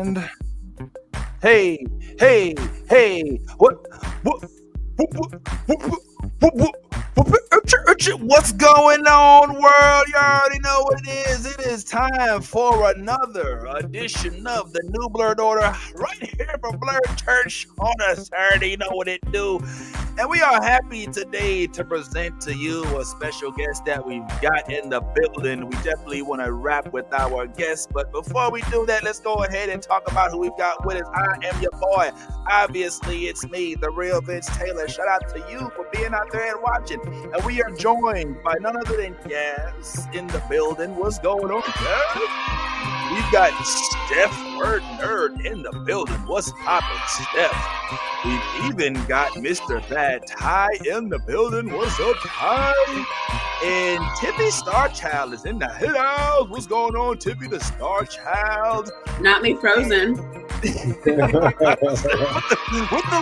And hey, hey, hey, what's going on, world? You already know what it is. It is time for another edition of the New Blurred Order right here from Blurred Church on a Saturday. You know what it do. And we are happy today to present to you a special guest that we've got in the building. We definitely want to wrap with our guest. But before we do that, let's go ahead and talk about who we've got with us. I am your boy. Obviously, it's me, the real Vince Taylor. Shout out to you for being out there and watching. And we are joined by none other than Yaz in the building. What's going on, Yaz? We've got Steph Word Nerd in the building. What's poppin', Steph? We've even got Mr. Bad Ty in the building. What's up, Ty? And Tippy Starchild is in the house. What's going on, Tippy the Starchild? Not me, Frozen. What the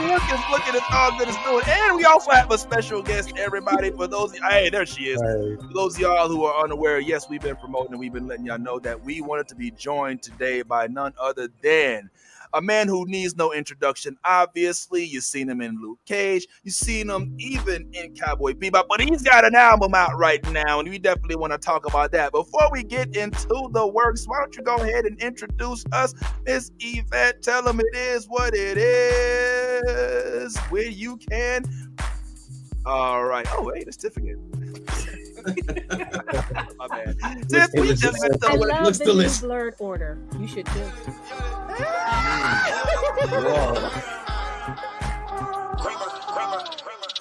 look is looking at all that it's doing. And we also have a special guest, everybody. For those, hey, there she is. Hey. For those of y'all who are unaware, yes, we've been promoting and we've been letting y'all know that we wanted to be joined today by none other than a man who needs no introduction. Obviously, you've seen him in Luke Cage. You've seen him even in Cowboy Bebop. But he's got an album out right now, and we definitely want to talk about that. Before we get into the works, why don't you go ahead and introduce us, Miss Yvette? Tell them it is what it is. Where you can. All right. Oh, hey, the certificate. My bad. Tiff, we just I love looks the delicious. New Blurred Order. You should do.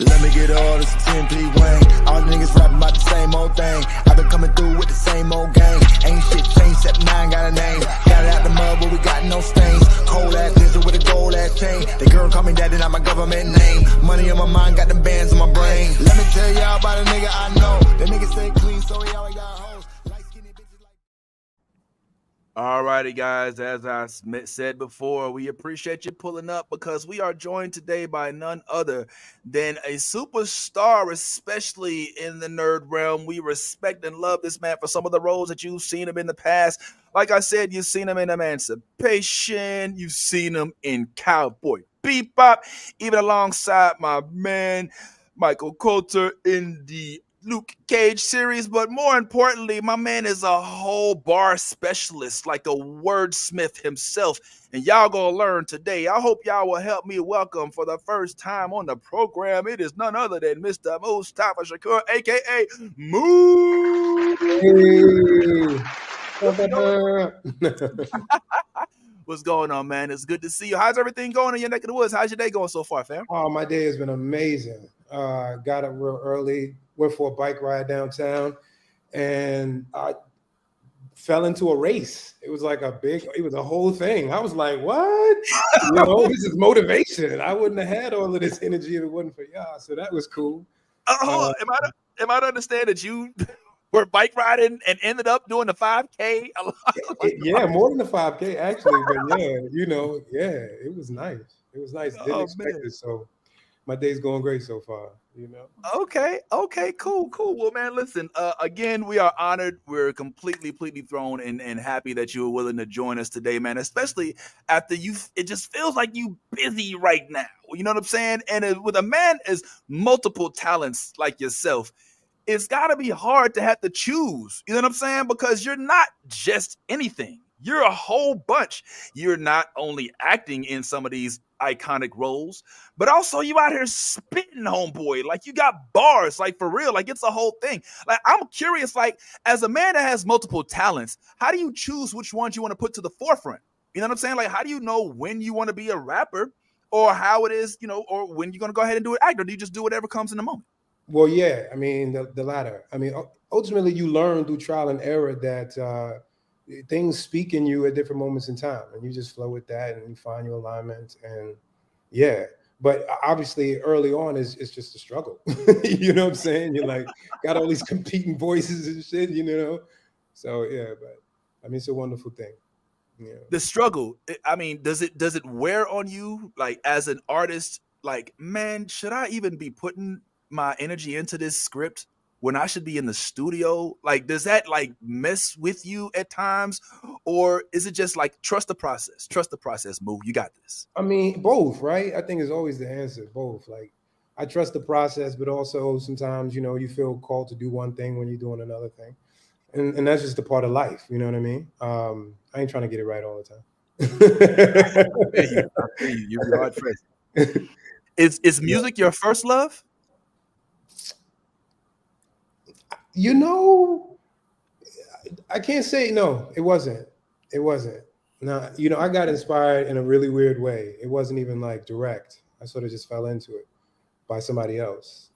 Let me get all this 10P Wayne. All the niggas rapping about the same old thing. I've been coming through with the same old gang. Ain't shit changed except mine got a name. Got it out the mud, but we got no stains. Cold ass nigga with a gold ass chain. The girl call me daddy, not my government name. Money on my mind, got them bands on my brain. Let me tell y'all about a nigga I know. That nigga stay clean, so he always got hoes. Light skinny bitches like. Alrighty, guys, as I said before, we appreciate you pulling up because we are joined today by none other than a superstar, especially in the nerd realm. We respect and love this man for some of the roles that you've seen him in the past. Like I said, you've seen him in Emancipation, you've seen him in Cowboy Bebop, even alongside my man Michael Coulter in the Luke Cage series, but more importantly, my man is a whole bar specialist, like a wordsmith himself, and y'all gonna learn today. I hope y'all will help me welcome for the first time on the program. It is none other than Mr. Mustafa Shakir, aka Moo. What's going on, man? It's good to see you. How's everything going in your neck of the woods? How's your day going so far, fam? Oh, my day has been amazing. Got up real early, went for a bike ride downtown, and I fell into a race. It was like it was a whole thing. I was like, what? This is motivation. I wouldn't have had all of this energy if it wasn't for y'all. So that was cool. Am I to understand that you were bike riding and ended up doing the 5K? Yeah, more than the 5K actually, but it was nice. It was nice. Didn't expect it, so my day's going great so far. Okay, cool. Well, man, listen. Again, we are honored. We're completely thrown and happy that you were willing to join us today, man. Especially after it just feels like you busy right now. You know what I'm saying? And with a man as multiple talents like yourself, it's got to be hard to have to choose. You know what I'm saying? Because you're not just anything. You're a whole bunch. You're not only acting in some of these iconic roles, but also you out here spitting, homeboy. Like, you got bars, like, for real. Like, it's a whole thing. Like, I'm curious, like, as a man that has multiple talents, how do you choose which ones you want to put to the forefront? You know what I'm saying? Like, how do you know when you want to be a rapper or how it is, or when you're going to go ahead and do an act, or do you just do whatever comes in the moment? Well, yeah, I mean, the latter. I mean, ultimately, you learn through trial and error that things speak in you at different moments in time, and you just flow with that and you find your alignment. And yeah, but obviously, early on, it's just a struggle. You know what I'm saying? You're like, got all these competing voices and shit, So, yeah, but I mean, it's a wonderful thing. Yeah. The struggle, I mean, does it wear on you, like, as an artist? Like, man, should I even be putting my energy into this script? when I should be in the studio? Like, does that like mess with you at times, or is it just like trust the process? Trust the process. Move. You got this. I mean, both, right? I think is always the answer. Both. Like, I trust the process, but also sometimes, you feel called to do one thing when you're doing another thing, and that's just a part of life. You know what I mean? I ain't trying to get it right all the time. I feel you. You're hard pressed. Is music your first love? I can't say no. It wasn't. It wasn't. No, I got inspired in a really weird way. It wasn't even like direct. I sort of just fell into it by somebody else.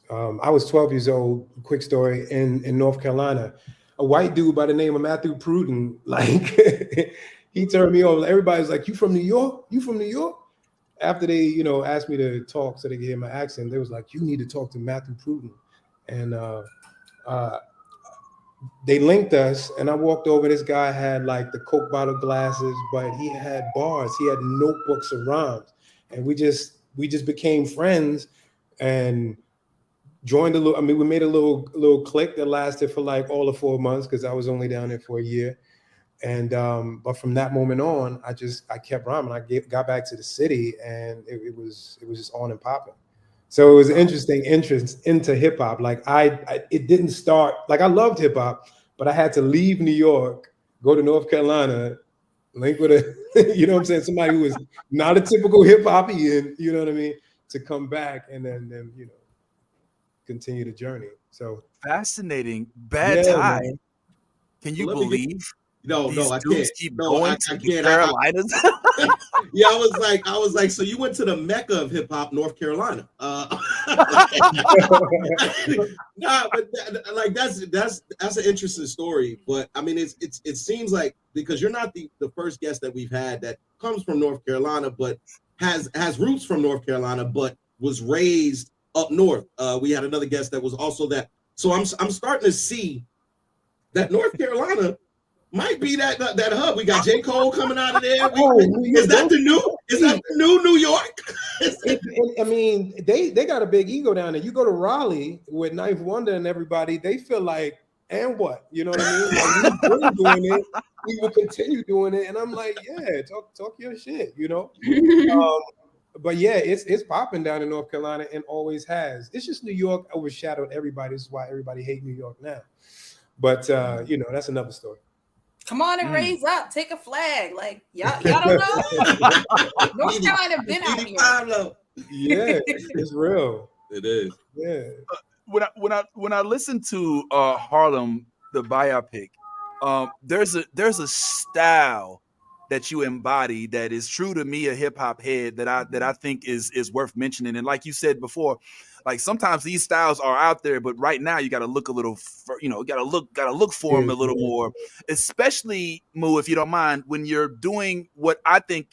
I was 12 years old. Quick story in North Carolina, a white dude by the name of Matthew Pruden, like he turned me on. Everybody's like, "You from New York? You from New York?" After they, asked me to talk so they could hear my accent, they was like, "You need to talk to Matthew Pruden," and they linked us, and I walked over. This guy had like the Coke bottle glasses, but he had bars. He had notebooks of rhymes, and we just became friends, and joined a little. I mean, we made a little clique that lasted for like all of 4 months because I was only down there for a year. And but from that moment on, I kept rhyming. I got back to the city, and it was just on and popping. So it was an interesting entrance into hip hop. Like it didn't start like I loved hip hop, but I had to leave New York, go to North Carolina, link with what I'm saying, somebody who was not a typical hip hopian, you know what I mean, to come back and then continue the journey. So fascinating. Bad time. Man. Can you believe? No, I can't. Keep No, going I to can't. the Carolinas. Yeah, I was like, so you went to the Mecca of hip hop, North Carolina. Nah, but that's an interesting story. But I mean, it seems like, because you're not the first guest that we've had that comes from North Carolina, but has roots from North Carolina, but was raised up north. We had another guest that was also that. So I'm starting to see that North Carolina might be that hub. We got J. Cole coming out of there. Is that the new New York? I mean, they got a big ego down there. You go to Raleigh with Ninth Wonder and everybody, they feel like, and what? You know what I mean? Like, we've been doing it. We will continue doing it. And I'm like, yeah, talk your shit, But yeah, it's popping down in North Carolina and always has. It's just New York overshadowed everybody. This is why everybody hates New York now. But that's another story. Come on and raise up. Take a flag. Like y'all don't know. North Carolina been out here. Yeah, it's real. It is. Yeah. When I listen to Harlem, the biopic, there's a style that you embody that is true to me, a hip hop head, that I think is worth mentioning. And like you said before, like sometimes these styles are out there, but right now you got to look a little, got to look for them a little more, especially Moo, if you don't mind, when you're doing what I think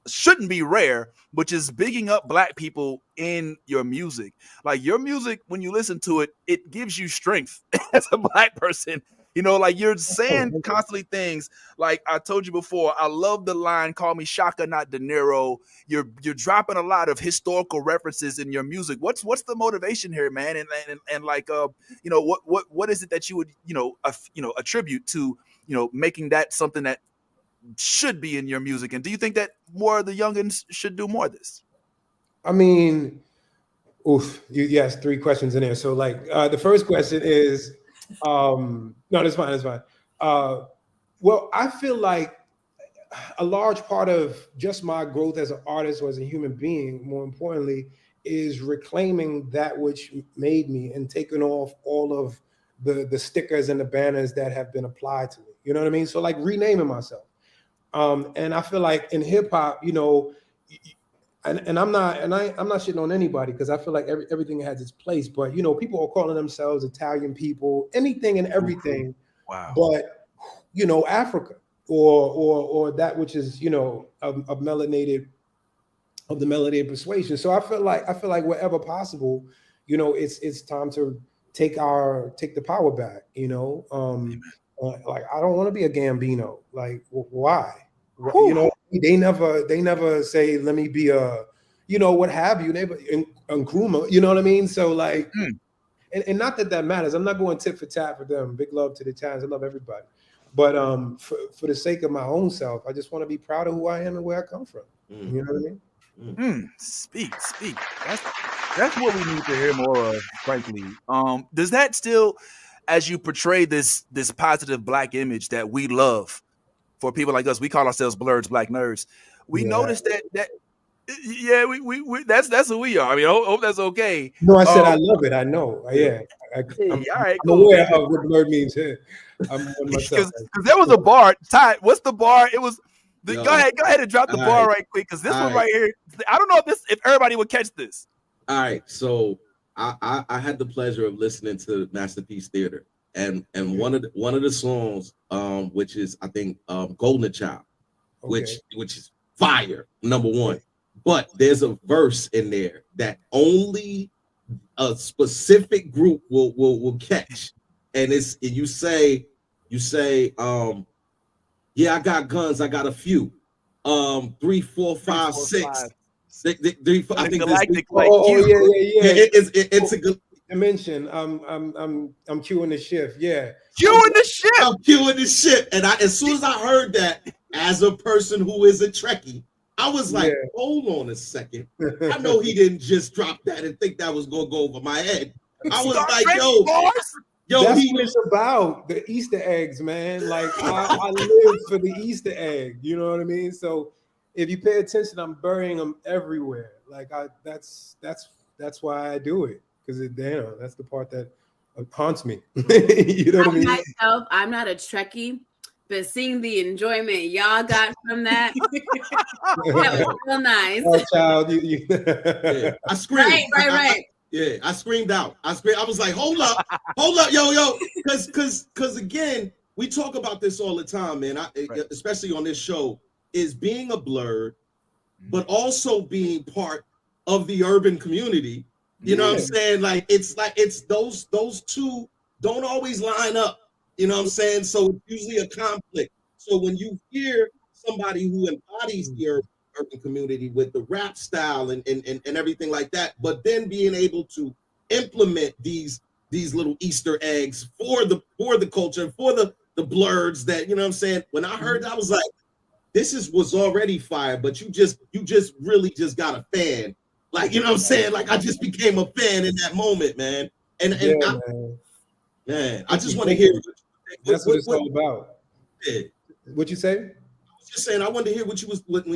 shouldn't be rare, which is bigging up Black people in your music. Like your music, when you listen to it, it gives you strength as a Black person. Like you're saying constantly things like I told you before. I love the line, "Call me Shaka, not De Niro." You're dropping a lot of historical references in your music. What's the motivation here, man? And like what is it that you would attribute to making that something that should be in your music? And do you think that more of the youngins should do more of this? I mean, you asked 3 questions in there. So like the first question is. No, that's fine. Well, I feel like a large part of just my growth as an artist or as a human being, more importantly, is reclaiming that which made me and taking off all of the stickers and the banners that have been applied to me. You know what I mean? So like renaming myself. And I feel like in hip hop, and I'm not shitting on anybody because I feel like everything has its place. But people are calling themselves Italian people, anything and everything. Wow. But Africa or that which is of melanated persuasion. So I feel like wherever possible, it's time to take the power back. Like I don't want to be a Gambino. Like why? They never say, let me be a, what have you, Nkrumah, you know what I mean? So like, and not that matters. I'm not going tit for tat for them. Big love to the Italians. I love everybody. But for the sake of my own self, I just want to be proud of who I am and where I come from. You know what I mean? Speak. That's what we need to hear more of, frankly. Does that still, as you portray this positive Black image that we love for people like us, we call ourselves blurs, Black nerds. We notice that yeah, we that's who we are. I mean, I hope that's okay. No, I said I love it. I know. Yeah. All right, I'm cool. aware of what blurred means here. I'm one myself. Because there was a bar. Ty, what's the bar? It was. Go ahead and drop the bar right quick. Because this one right here, I don't know if everybody would catch this. All right, so I had the pleasure of listening to Masterpiece Theater, and one of the songs, which is I think Golden Child, which is fire, number one. But there's a verse in there that only a specific group will catch, and you say, yeah, I got guns, I got a few, 3, 4, 5, 6. I think Galactic, it's a good dimension. I'm queuing the shift. Yeah, queuing the ship. I'm queuing the ship, and as soon as I heard that, as a person who is a Trekkie, I was like, hold on a second. I know he didn't just drop that and think that was gonna go over my head. I was like, yo, that's what it's about. The Easter eggs, man. Like I live for the Easter egg. You know what I mean? So if you pay attention, I'm burying them everywhere. Like that's why I do it, because that's the part that haunts me. You know what I mean? Myself, I'm not a Trekkie, but seeing the enjoyment y'all got from that, that was real nice. Oh, child, yeah. I screamed. Right. I screamed out. I was like, hold up, yo, because again, we talk about this all the time, man. Especially on this show, is being a blur, but also being part of the urban community. You know what I'm saying? Like it's those two don't always line up. You know what I'm saying? So it's usually a conflict. So when you hear somebody who embodies the urban community with the rap style and everything like that, but then being able to implement these little Easter eggs for the culture, for the blurs, that, you know what I'm saying? When I heard that, I was like, this was already fire, but you just really just got a fan. Like, you know what I'm saying? Like, I just became a fan in that moment, man. I just want to hear. That's what it's all about. Yeah. What you say? I was just saying, I wanted to hear when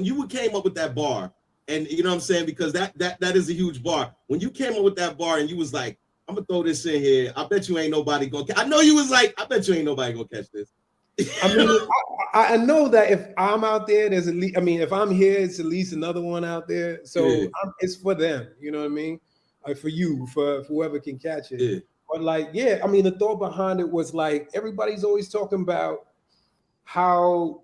you came up with that bar, and you know what I'm saying, because that is a huge bar. When you came up with that bar and you was like, I'm gonna throw this in here. I bet you ain't nobody gonna. I know you was like, I bet you ain't nobody gonna catch this. I mean, I know that if I'm out there, there's at least. I mean, if I'm here, it's at least another one out there. So it's for them. You know what I mean? For you, for whoever can catch it. Yeah. But like, I mean, the thought behind it was like, everybody's always talking about how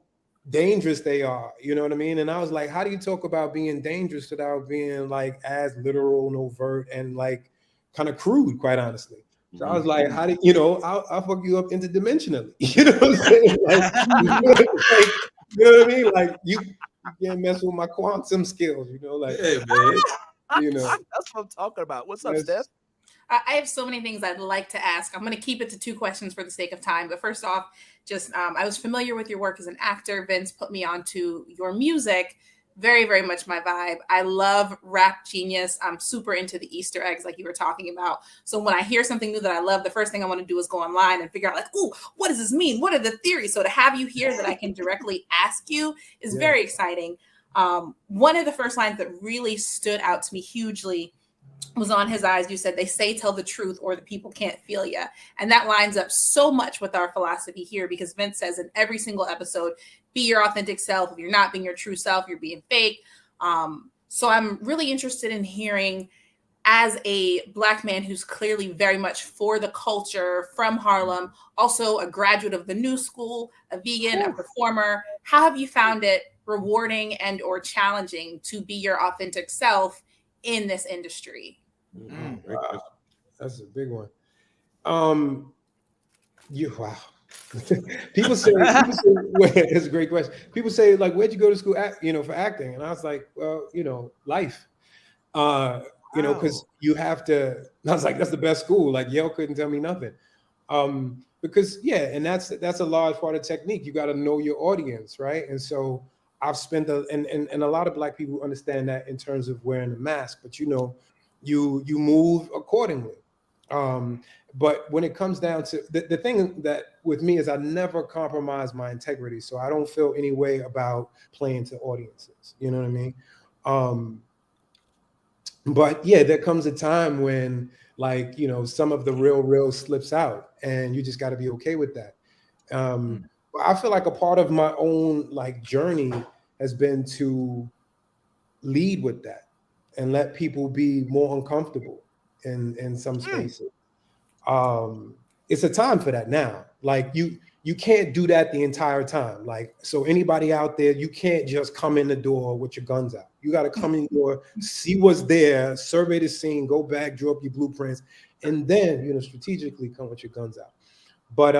dangerous they are. You know what I mean? And I was like, how do you talk about being dangerous without being like as literal and overt and like kind of crude, quite honestly? So I was like, how do I'll fuck you up interdimensionally. You know what I'm saying? Like, you know what I mean? Like you can't mess with my quantum skills, like, hey, man. That's what I'm talking about. What's up, Steph? I have so many things I'd like to ask. I'm going to keep it to 2 questions for the sake of time. But first off, just I was familiar with your work as an actor. Vince put me onto your music. Very, very much my vibe. I love Rap Genius. I'm super into the Easter eggs like you were talking about. So when I hear something new that I love, the first thing I want to do is go online and figure out like, ooh, what does this mean? What are the theories? So to have you here that I can directly ask you is very exciting. One of the first lines that really stood out to me hugely was on His Eyes. You said, they say tell the truth or the people can't feel you. And that lines up so much with our philosophy here, because Vince says in every single episode, be your authentic self. If you're not being your true self, you're being fake. So I'm really interested in hearing, as a Black man who's clearly very much for the culture, from Harlem, also a graduate of the New School, a vegan, a performer, how have you found it rewarding and or challenging to be your authentic self in this industry? Wow. That's a big one. Wow. People say it's a great question. People say, like, where'd you go to school for acting? And I was like, well, life. because you have to. I was like, that's the best school. Like Yale couldn't tell me nothing, because and that's a large part of technique. You got to know your audience, right? And so I've spent and a lot of Black people understand that in terms of wearing a mask, but you move accordingly. But when it comes down to the thing that with me is I never compromise my integrity, so I don't feel any way about playing to audiences. You know what I mean? But there comes a time when, like, some of the real slips out, and you just got to be okay with that. I feel like a part of my own like journey has been to lead with that and let people be more uncomfortable in some spaces. It's a time for that now. Like you can't do that the entire time. Like, so anybody out there, you can't just come in the door with your guns out. You got to come in the door, see what's there, survey the scene, go back, draw up your blueprints, and then, strategically come with your guns out. But,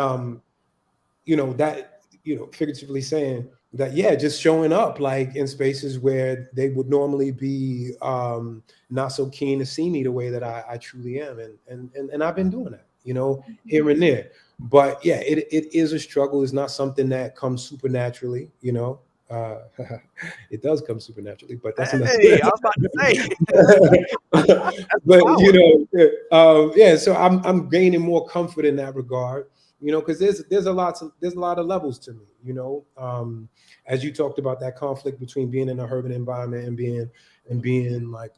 figuratively saying that, just showing up like in spaces where they would normally be not so keen to see me the way that I truly am. And I've been doing that, here and there. But it is a struggle. It's not something that comes supernaturally, it does come supernaturally, but that's enough. Hey, I was about to say. But so I'm gaining more comfort in that regard, because there's a lot of levels to me, as you talked about that conflict between being in a urban environment and being like,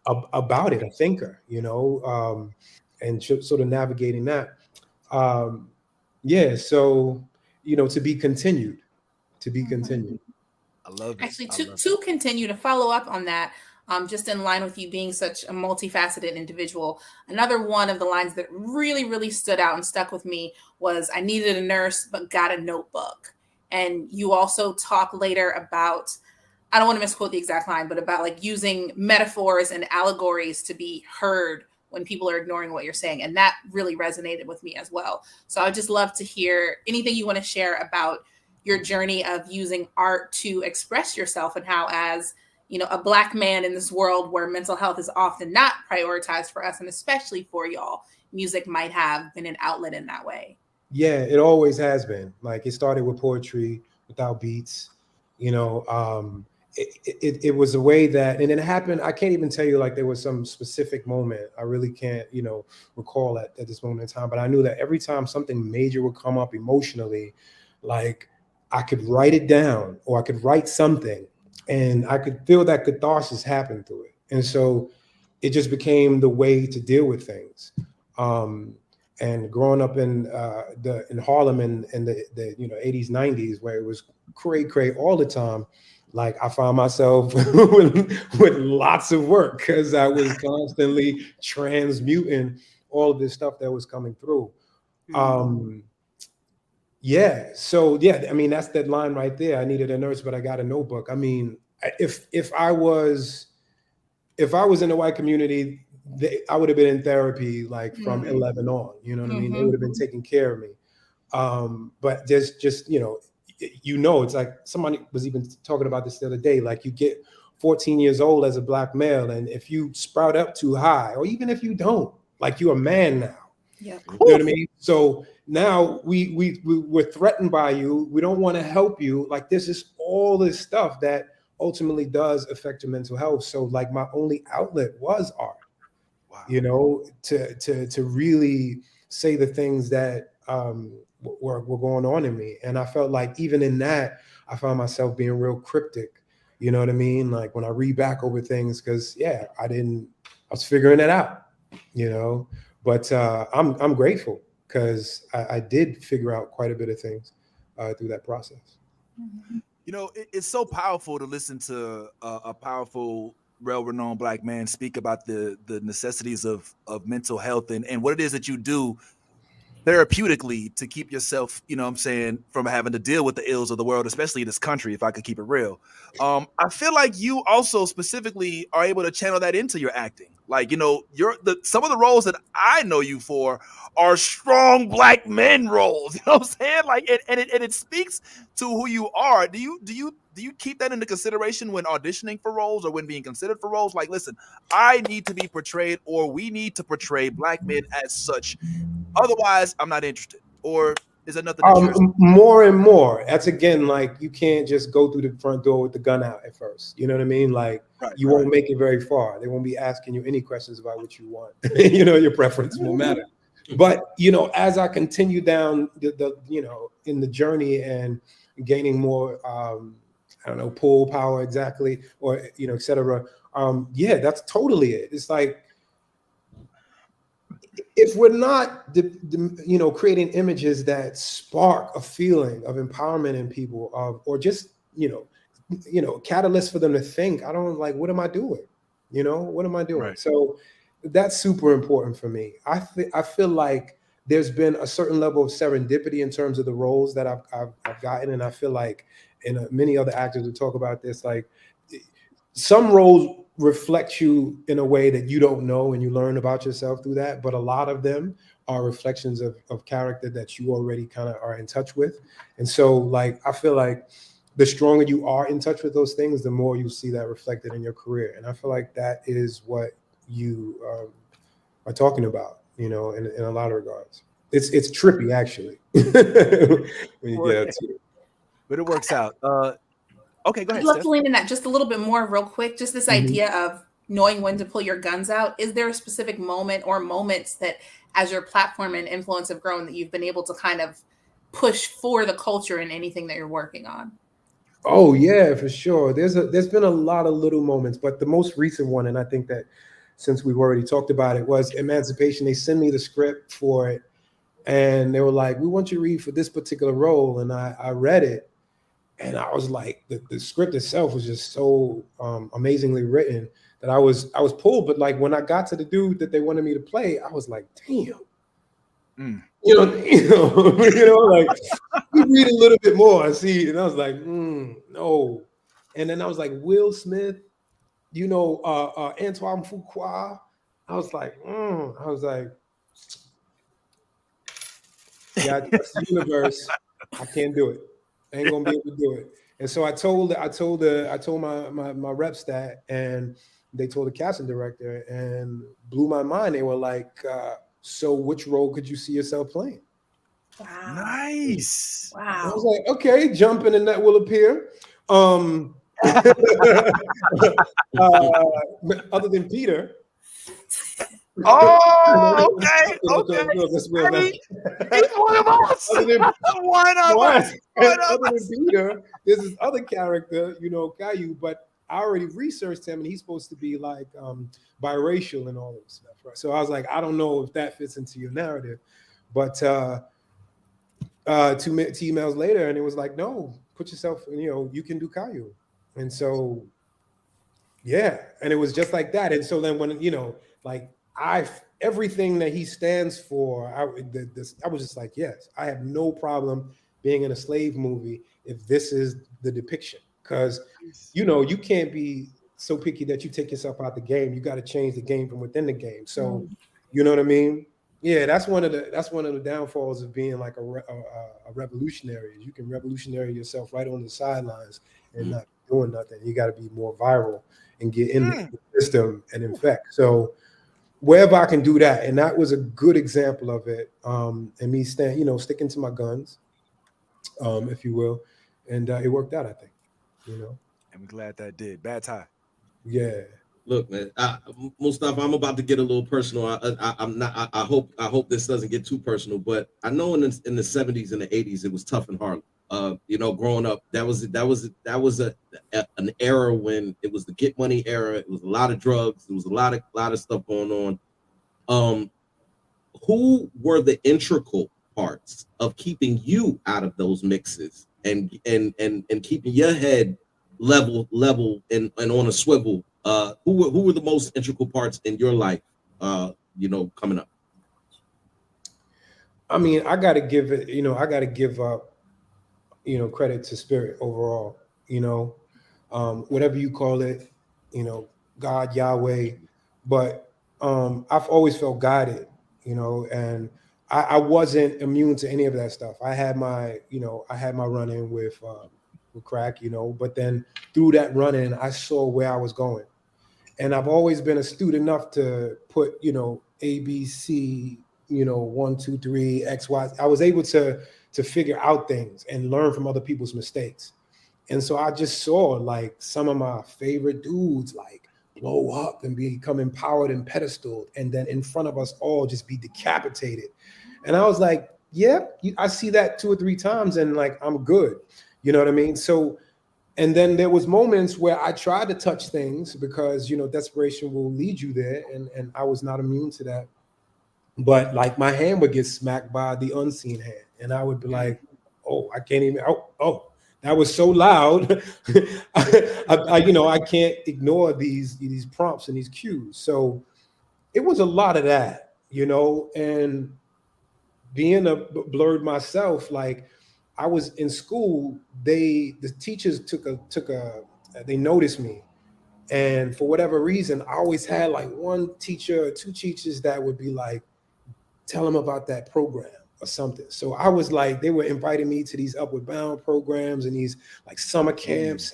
about it, a thinker, and sort of navigating that. So, to be continued. I love it. Actually, to continue to follow up on that, just in line with you being such a multifaceted individual, another one of the lines that really, really stood out and stuck with me was, I needed a nurse, but got a notebook. And you also talk later about, I don't want to misquote the exact line, but about like using metaphors and allegories to be heard when people are ignoring what you're saying. And that really resonated with me as well. So I'd just love to hear anything you want to share about your journey of using art to express yourself, and how, as a Black man in this world where mental health is often not prioritized for us, and especially for y'all, music might have been an outlet in that way. Yeah, it always has been. Like, it started with poetry without beats, it was a way that, and it happened. I can't even tell you like there was some specific moment. I really can't, recall at this moment in time, but I knew that every time something major would come up emotionally, like I could write it down, or I could write something, and I could feel that catharsis happen through it. And so it just became the way to deal with things. And growing up in Harlem in the 80s, 90s, where it was cray all the time, like I found myself with lots of work because I was constantly transmuting all of this stuff that was coming through. So I mean, that's that line right there. I needed a nurse, but I got a notebook. I mean, if I was in the white community, I would have been in therapy like from 11 on. You know what I mean? They would have been taking care of me. But there's just it's like somebody was even talking about this the other day. Like, you get 14 years old as a Black male, and if you sprout up too high, or even if you don't, like, you're a man now. Yeah. You know what I mean? So now we're threatened by you. We don't want to help you. Like, this is all this stuff that ultimately does affect your mental health. So like, my only outlet was art. Wow. To really say the things that were going on in me. And I felt like even in that, I found myself being real cryptic. You know what I mean? Like, when I read back over things, because I was figuring it out, But I'm grateful, because I did figure out quite a bit of things through that process. It's so powerful to listen to a powerful, well-renowned Black man speak about the necessities of mental health and what it is that you do therapeutically to keep yourself, from having to deal with the ills of the world, especially in this country, if I could keep it real. I feel like you also specifically are able to channel that into your acting. Like, some of the roles that I know you for are strong Black men roles. You know what I'm saying? Like, and it speaks to who you are. Do you do you keep that into consideration when auditioning for roles or when being considered for roles? Like, listen, I need to be portrayed, or we need to portray black men as such. Otherwise, I'm not interested. Or is there nothing that you're More and more. That's again like you can't just go through the front door with the gun out at first. You know what I mean? Like you won't make it very far. They won't be asking you any questions about what you want. Your preference will matter. But as I continue down the in the journey and gaining more I don't know, pull power exactly, or et cetera. Yeah, that's totally it. It's like if we're not creating images that spark a feeling of empowerment in people, or just catalyst for them to think, I don't like, what am I doing? What am I doing? Right. So that's super important for me. I feel like there's been a certain level of serendipity in terms of the roles that I've gotten, and I feel like, and many other actors will talk about this, like some roles reflect you in a way that you don't know, and you learn about yourself through that. But a lot of them are reflections of character that you already kind of are in touch with. And so like, I feel like the stronger you are in touch with those things, the more you'll see that reflected in your career. And I feel like that is what you are talking about, in a lot of regards. It's trippy, actually, when you get to it. But it works out. Okay, go ahead. I'd love to lean in that just a little bit more real quick. Just this idea of knowing when to pull your guns out. Is there a specific moment or moments that, as your platform and influence have grown, that you've been able to kind of push for the culture in anything that you're working on? Oh yeah, for sure. There's been a lot of little moments, but the most recent one, and I think that since we've already talked about it, was Emancipation. They sent me the script for it, and they were like, "We want you to read for this particular role," and I read it. And I was like, the script itself was just so amazingly written that I was pulled. But like when I got to the dude that they wanted me to play, I was like, damn. Like you read a little bit more, I see, and I was like, no. And then I was like, Will Smith, Antoine Fuqua. I was like, yeah, I trust the universe. I can't do it. I ain't gonna be able to do it. And so I told my reps that, and they told the casting director, and blew my mind. They were like, so which role could you see yourself playing? Wow. Nice. Wow. I was like, okay, jump in and that will appear. Other than Peter. Oh, okay. He's one of us. Other than Peter, there's this other character, Caillou, but I already researched him, and he's supposed to be like biracial and all this stuff, right? So I was like, I don't know if that fits into your narrative, but 2 emails later, and it was like, no, put yourself, you can do Caillou. And so, yeah, and it was just like that. And so then when, everything that he stands for, I was just like, yes, I have no problem being in a slave movie if this is the depiction. Because, you can't be so picky that you take yourself out the game. You got to change the game from within the game. So, you know what I mean? Yeah, that's one of the downfalls of being like a revolutionary. You can revolutionary yourself right on the sidelines and not doing nothing. You got to be more viral and get in the system and infect. So wherever I can do that, and that was a good example of it. And me sticking to my guns, if you will, and it worked out, I think. I'm glad that did. Bad tie. Yeah. Look, man, Mustafa, I'm about to get a little personal. I'm not. I hope this doesn't get too personal. But I know in the 70s and the 80s it was tough in Harlem. Growing up, that was an era when it was the get money era. It was a lot of drugs. There was a lot of stuff going on. Who were the integral parts of keeping you out of those mixes and keeping your head level and on a swivel? Who were the most integral parts in your life? Coming up. I mean, I got to give it. I got to give up. Credit to Spirit overall. Whatever you call it. God, Yahweh, but I've always felt guided. And I wasn't immune to any of that stuff. I had my run-in with with crack, but then through that running, I saw where I was going. And I've always been astute enough to put, A, B, C, 1, 2, 3, X, Y. I was able to figure out things and learn from other people's mistakes. And so I just saw like some of my favorite dudes like blow up and become empowered and pedestaled, and then in front of us all just be decapitated. And I was like, yeah, I see that 2 or 3 times and like, I'm good. You know what I mean? So, and then there was moments where I tried to touch things because, desperation will lead you there. And I was not immune to that. But like my hand would get smacked by the unseen hand. And I would be like, oh, I can't even, oh, that was so loud. I can't ignore these prompts and these cues. So it was a lot of that, and being a blurred myself, like I was in school, the teachers they noticed me. And for whatever reason, I always had like 1 teacher or 2 teachers that would be like, tell them about that program or something. So I was like, they were inviting me to these Upward Bound programs and these like summer camps.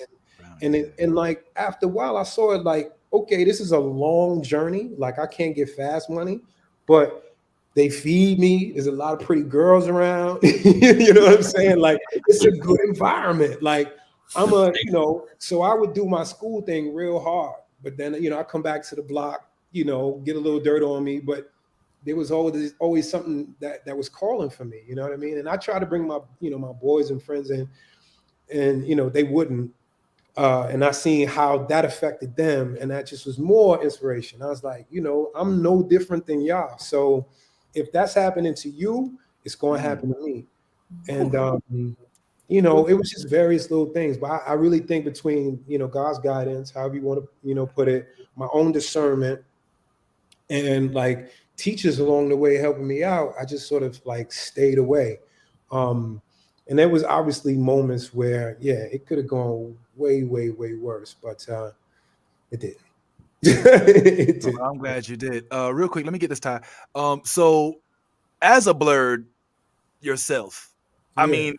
And like after a while, I saw it like, okay, this is a long journey. Like I can't get fast money, but they feed me. There's a lot of pretty girls around. You know what I'm saying? Like it's a good environment. Like so I would do my school thing real hard, but then, I come back to the block, get a little dirt on me, but there was always something that was calling for me, you know what I mean? And I try to bring my, my boys and friends in, and, they wouldn't. And I seen how that affected them. And that just was more inspiration. I was like, I'm no different than y'all. So if that's happening to you, it's going to happen to me. And, it was just various little things. But I really think between, God's guidance, however you want to, put it, my own discernment, and like teachers along the way helping me out, I just sort of like stayed away. And there was obviously moments where, it could have gone way, way, way worse, but it did. It did. I'm glad you did. Real quick, let me get this time. So as a blurred yourself, I mean,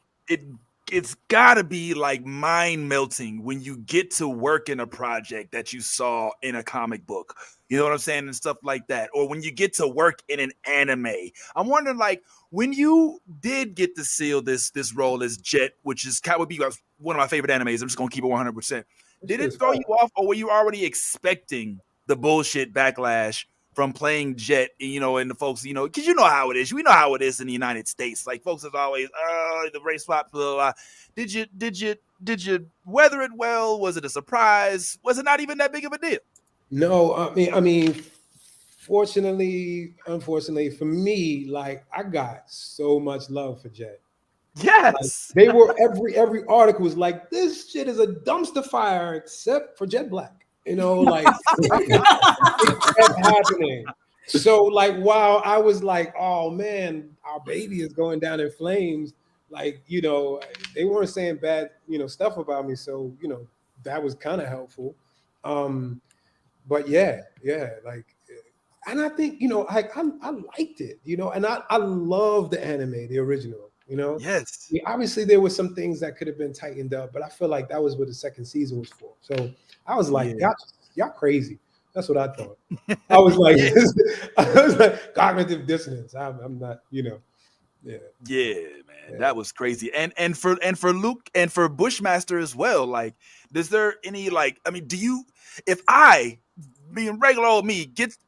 it's gotta be like mind melting when you get to work in a project that you saw in a comic book, you know what I'm saying, and stuff like that, or when you get to work in an anime. I'm wondering, like, when you did get to seal this role as Jet, which is would be one of my favorite animes. I'm just gonna keep it 100%. Did it throw you off, or were you already expecting the bullshit backlash from playing Jet, and the folks, because you know how it is. We know how it is in the United States. Like folks is always, the race swap, blah, blah, blah. Did you weather it well? Was it a surprise? Was it not even that big of a deal? No, I mean, fortunately, unfortunately for me, like I got so much love for Jet. Yes, like, they were every article was like, this shit is a dumpster fire except for Jet Black. Like it kept happening. So like while I was like, oh man, our baby is going down in flames, like, they weren't saying bad, stuff about me. So, that was kind of helpful. But yeah, like, and I think, I liked it, and I love the anime, the original, Yes. I mean, obviously there were some things that could have been tightened up, but I feel like that was what the second season was for. So I was like, y'all crazy. That's what I thought. I was like, cognitive dissonance. I'm not, Yeah, man, that was crazy. And for Luke and for Bushmaster as well. Like, is there any if I, being regular old me, gets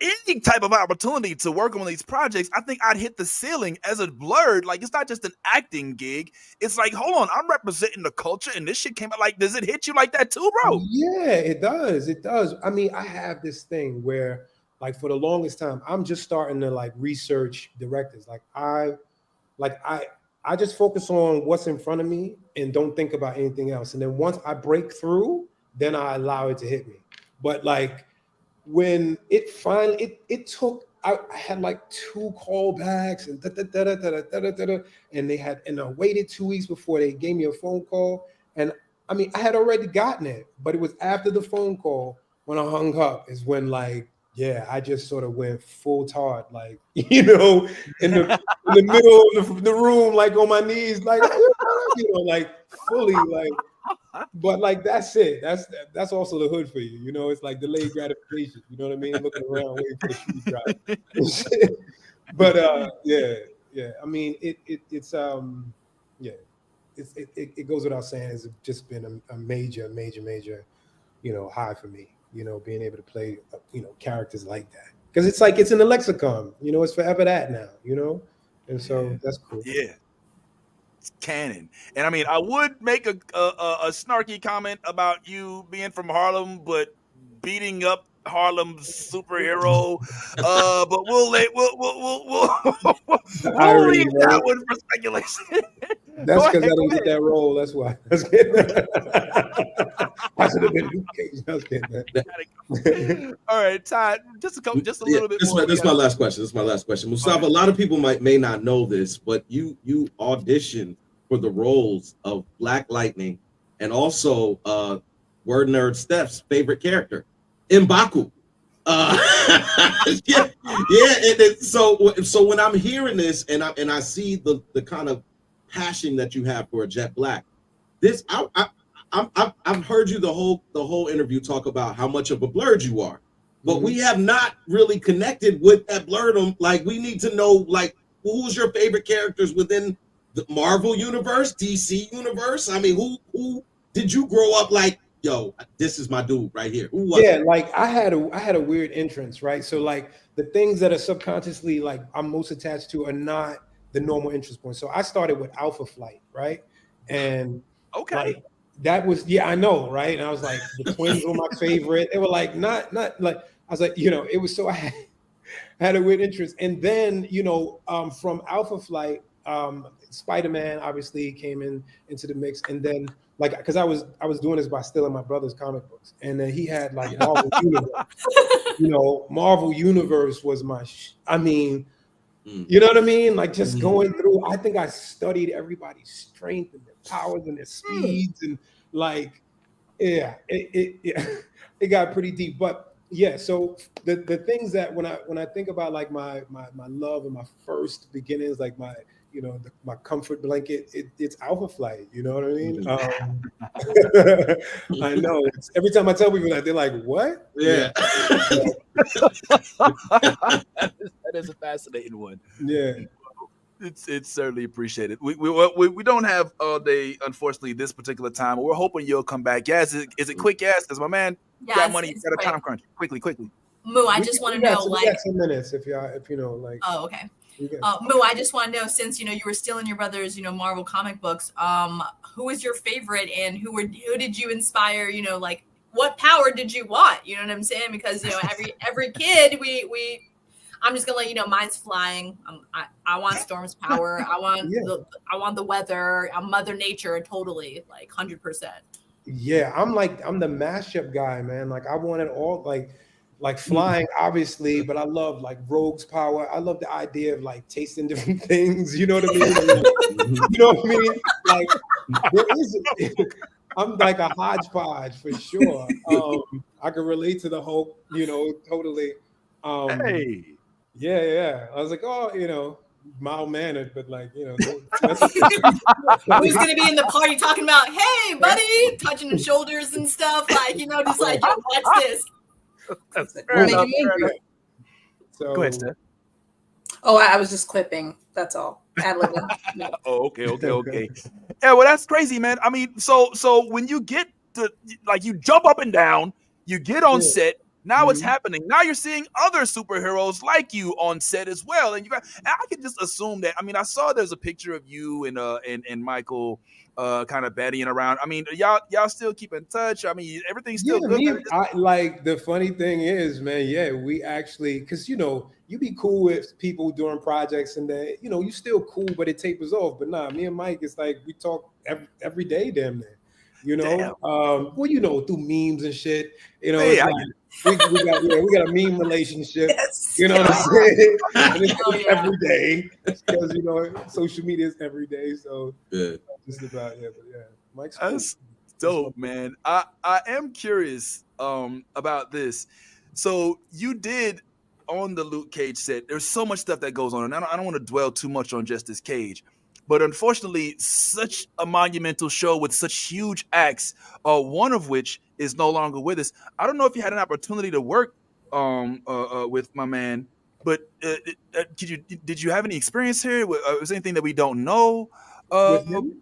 any type of opportunity to work on these projects, I think I'd hit the ceiling as a blurred. Like, it's not just an acting gig. It's like, hold on, I'm representing the culture, and this shit came out. Like, does it hit you like that too, bro? Yeah, it does. It does. I mean, I have this thing where, like, for the longest time, I'm just starting to like research directors. Like, I just focus on what's in front of me and don't think about anything else. And then once I break through, then I allow it to hit me. But like, when it finally it took, I had like 2 callbacks and I waited 2 weeks before they gave me a phone call. And I mean, I had already gotten it, but it was after the phone call when I hung up is when like, I just sort of went full tard, like, in the middle of the room, like on my knees, like, like fully like. But like that's it. That's also the hood for you. You know, it's like delayed gratification. You know what I mean? Looking around waiting for the shoe to drop. But yeah. I mean, it's yeah. It goes without saying. It's just been a major, high for me. Being able to play characters like that because it's like it's in the lexicon. It's forever that now. And so that's cool. Yeah. Canon. And I mean, I would make a snarky comment about you being from Harlem, but beating up Harlem's superhero. But we'll leave Irony, that right? one for speculation. That's Go because I ahead, didn't get that role. That's why. I should have been Luke Cage. I was kidding. All right, Todd. Just a little bit more. This is my last question. Mustafa, a lot of people may not know this, but you auditioned for the roles of Black Lightning and also Word Nerd Steph's favorite character, M'Baku. So when I'm hearing this and I see the kind of passion that you have for a Jet Black, I've heard you the whole interview talk about how much of a blurred you are, but we have not really connected with that blurredom. Like we need to know like who's your favorite characters within the Marvel universe, DC universe. I mean, who did you grow up like? Yo, this is my dude right here. Who was it? Like I had a weird entrance, right? So like the things that are subconsciously like I'm most attached to are not the normal interest points. So I started with Alpha Flight, right? And okay, like, that was I know, right? And I was like, the twins were my favorite. They were like not like I was like, it was so I had a weird interest. And then from Alpha Flight, Spider-Man obviously came into the mix, and then like because I was doing this by stealing my brother's comic books, and then he had like Marvel Universe. Marvel Universe was my I mean, you know what I mean? Like just going through, I think I studied everybody's strength and their powers and their speeds, and like it got pretty deep. But yeah, so the things that when I think about like my love and my first beginnings, like my my comfort blanket, it's Alpha Flight. You know what I mean? I know. Every time I tell people that, they're like, "What?" Yeah. That is a fascinating one. Yeah. It's certainly appreciated. We don't have all day, unfortunately, this particular time. But we're hoping you'll come back. Yes, is it quick? Yes, because my man got money. He's got a time crunch. Quickly. Moo, I just want to know, we got 10 minutes if you know, like. Oh, okay. Moo, I just want to know, since you were stealing your brother's Marvel comic books, who is your favorite, and who did you inspire? Like what power did you want? You know what I'm saying? Because every kid I'm just gonna let you know mine's flying. I want Storm's power. I want the weather. I'm Mother Nature, totally, like 100%. Yeah, I'm the mashup guy, man. Like I wanted all like flying, obviously, but I love like Rogue's power. I love the idea of like tasting different things. You know what I mean? You know what I mean? Like there is. I'm like a hodgepodge for sure. I can relate to the Hulk. Totally. Hey. Yeah. I was like, mild mannered, but like, who's gonna be in the party talking about, hey, buddy, touching the shoulders and stuff, like, just like, yo, watch this. So, go ahead, Steph. Oh, I was just clipping. That's all. No. Oh, okay. Yeah, well, that's crazy, man. I mean, so when you get to like you jump up and down, you get on set. Now it's happening. Now you're seeing other superheroes like you on set as well, and I can just assume that. I mean, I saw there's a picture of you and Michael, kind of batting around. I mean, y'all still keep in touch. I mean, everything's still good. Like the funny thing is, man, we actually, because you be cool with people during projects, and then you still cool, but it tapers off. But nah, me and Mike, it's like we talk every day, damn near. Through memes and shit. It's like, we got a meme relationship. Yes. You know what I'm saying? And it's every day because social media is every day. So just about but Mike's cool. That's dope, man. I am curious about this. So you did on the Luke Cage set. There's so much stuff that goes on, and I don't want to dwell too much on just this Cage. But unfortunately, such a monumental show with such huge acts, one of which is no longer with us. I don't know if you had an opportunity to work with my man, but did you have any experience here? Was anything that we don't know? With Uh, him?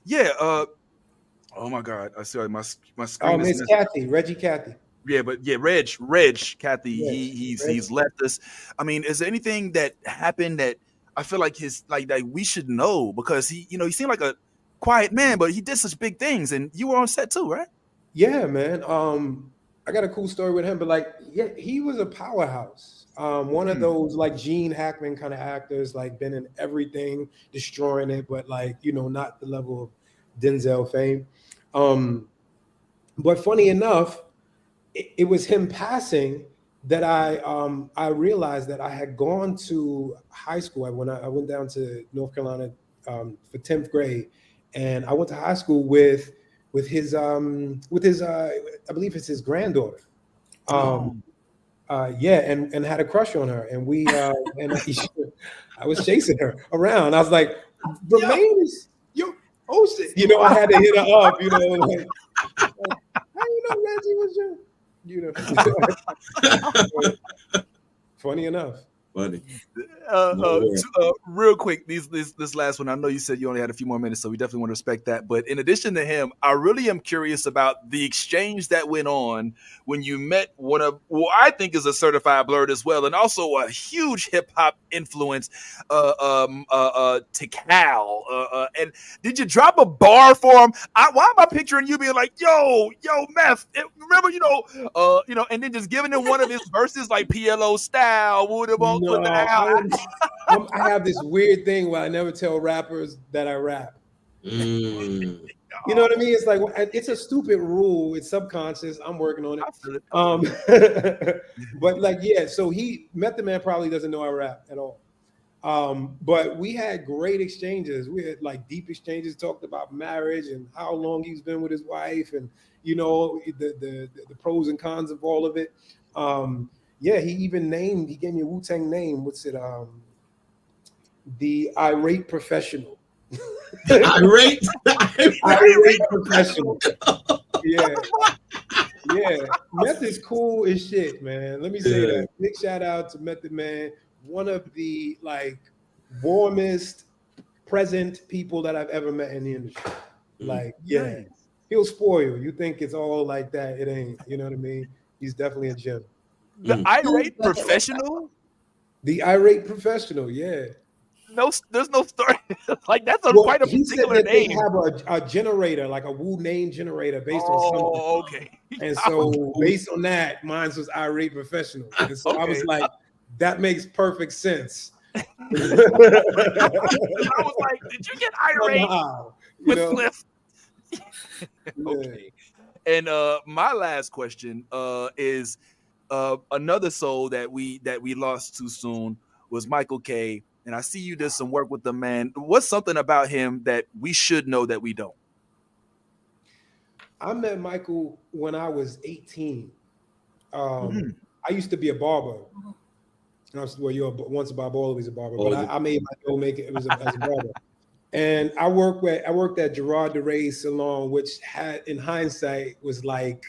yeah. Oh my God! I see my screen is It's missing. Kathy, Reggie Kathy. Yeah, but yeah, Kathy, Yes, he's left us. I mean, is there anything that happened that I feel like his like that we should know, because he seemed like a quiet man, but he did such big things, and you were on set too, right? Yeah, man. I got a cool story with him, but like, yeah, he was a powerhouse. One of Hmm. those like Gene Hackman kind of actors, like been in everything, destroying it, but like, not the level of Denzel fame. Um, but funny enough, it was him passing that I realized that I had gone to high school. I went down to North Carolina for 10th grade, and I went to high school with his I believe it's his granddaughter. Um, Oh, yeah, and had a crush on her, and I was chasing her around. I was like, "Remain is yo, oh shit," I had to hit her up, like, how you know Reggie was funny enough. Funny. No way. real quick, this last one. I know you said you only had a few more minutes, so we definitely want to respect that. But in addition to him, I really am curious about the exchange that went on when you met one of who I think is a certified blurred as well, and also a huge hip hop influence, to Cal. And did you drop a bar for him? Why am I picturing you being like, yo, Meth? Remember, and then just giving him one of his verses like PLO style, would have No, put that out. I have this weird thing where I never tell rappers that I rap. Mm. You know what I mean? It's like, it's a stupid rule. It's subconscious. I'm working on I feel it. But like, yeah. So Method Man probably doesn't know I rap at all. But we had great exchanges. We had like deep exchanges, talked about marriage and how long he's been with his wife, and the pros and cons of all of it. Yeah, he gave me a Wu-Tang name. What's it? The Irate Professional. Irate Professional. Yeah. Meth is cool as shit, man. Let me say that. Big shout out to Method Man, one of the like warmest, present people that I've ever met in the industry. Like, yeah, he'll spoil. You think it's all like that? It ain't. You know what I mean? He's definitely a gem. The Irate Professional. The Irate Professional. Yeah. No, there's no story. Like, that's quite a he said particular that name. They have a generator, like a Wu name generator, based on something. Oh, okay. And so based on that, mine was Irate Professional. And so I was like, that makes perfect sense. I was like, did you get irate with Cliff? Okay. And my last question is another soul that we lost too soon was Michael K. And I see you did some work with the man. What's something about him that we should know that we don't? I met Michael when I was 18. I used to be a barber. Well, you're once a barber, always a barber. But I made my dough make it. It was as a barber. And I worked at Gerard DeRay's salon, which had, in hindsight, was like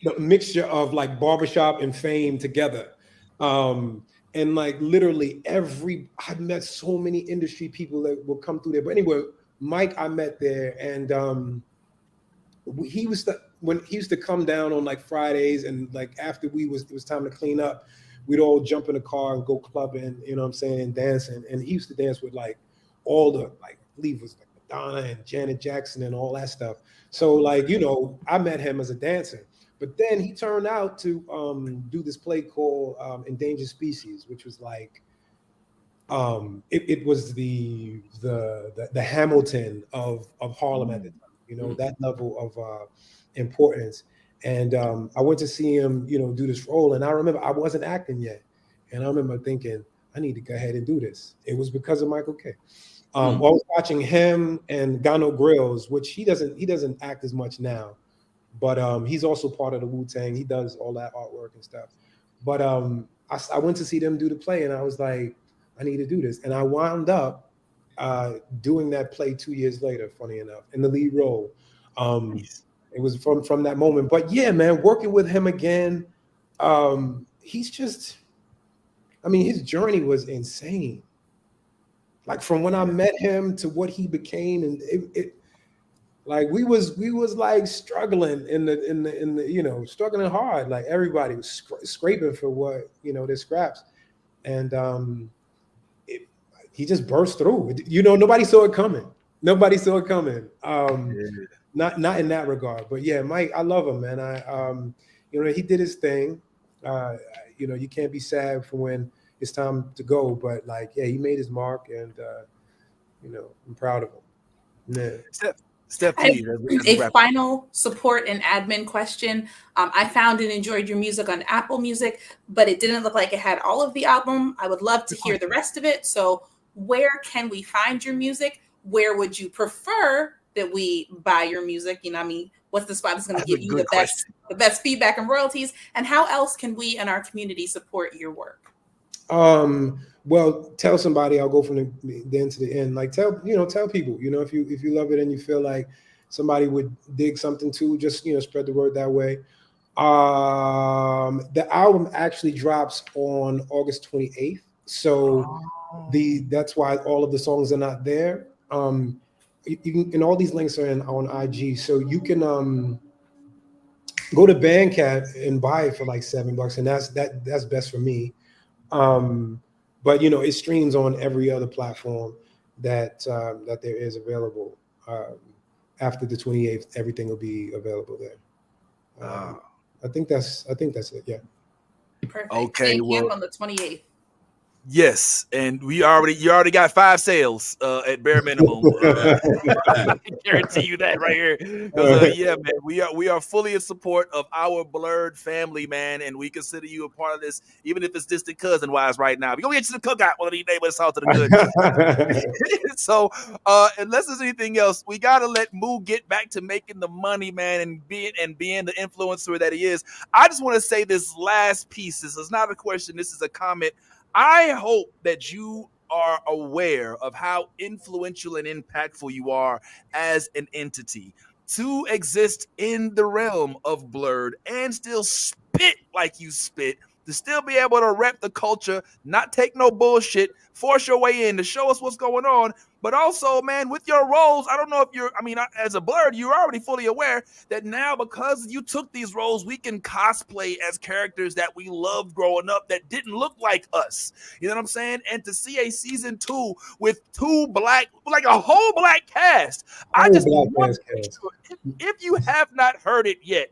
the mixture of like barbershop and fame together. And like literally I met so many industry people that would come through there. But anyway, Mike, I met there, and he used to come down on like Fridays, and like after it was time to clean up, we'd all jump in the car and go clubbing, you know what I'm saying, dancing. And he used to dance with like all the, like, I believe it was like Madonna and Janet Jackson and all that stuff. So like, I met him as a dancer. But then he turned out to do this play called Endangered Species, which was like it was the Hamilton of Harlem at the time, that level of importance. And I went to see him, do this role. And I remember I wasn't acting yet. And I remember thinking, I need to go ahead and do this. It was because of Michael K. I was watching him and Gano Grills, which he doesn't act as much now. But he's also part of the Wu-Tang. He does all that artwork and stuff. But I went to see them do the play, and I was like, I need to do this. And I wound up doing that play 2 years later, funny enough, in the lead role. It was from that moment. But yeah, man, working with him again, he's just, I mean, his journey was insane. Like from when I met him to what he became, and it like we was like struggling in the struggling hard. Like everybody was scraping for what their scraps, and he just burst through. Nobody saw it coming. Nobody saw it coming. Not in that regard, but yeah, Mike, I love him, man. He did his thing. You can't be sad for when it's time to go, but like, yeah, he made his mark, and I'm proud of him. Yeah. Steph, please. A final support and admin question. I found and enjoyed your music on Apple Music, but it didn't look like it had all of the album. I would love to hear the rest of it. So where can we find your music? Where would you prefer that we buy your music? What's the spot that's going to give you the best feedback and royalties? And how else can we in our community support your work? Well, tell somebody. I'll go from the end to the end. Like tell people, if you love it and you feel like somebody would dig something too, just spread the word that way. The album actually drops on August 28th. So that's why all of the songs are not there. You can, and all these links are on IG, so you can go to Bandcamp and buy it for like $7, and that's best for me. But it streams on every other platform that there is available. After the 28th, everything will be available there. I think that's it. Yeah. Perfect. Okay. On the 28th. Yes, and you already got 5 sales at bare minimum. I can guarantee you that right here. Yeah, man, we are fully in support of our Blurred family, man, and we consider you a part of this, even if it's distant cousin wise right now. We're gonna get you the cookout one of these days, but it's all to the good. So unless there's anything else, we gotta let Moo get back to making the money, man, and being the influencer that he is. I just want to say this last piece. This is not a question, this is a comment. I hope that you are aware of how influential and impactful you are as an entity to exist in the realm of Blurred and still spit like you spit, to still be able to rep the culture, not take no bullshit, force your way in to show us what's going on. But also, man, with your roles, I don't know if as a Blurred, you're already fully aware that now because you took these roles, we can cosplay as characters that we loved growing up that didn't look like us. You know what I'm saying? And to see a season 2 with a whole black cast. I just want if you have not heard it yet,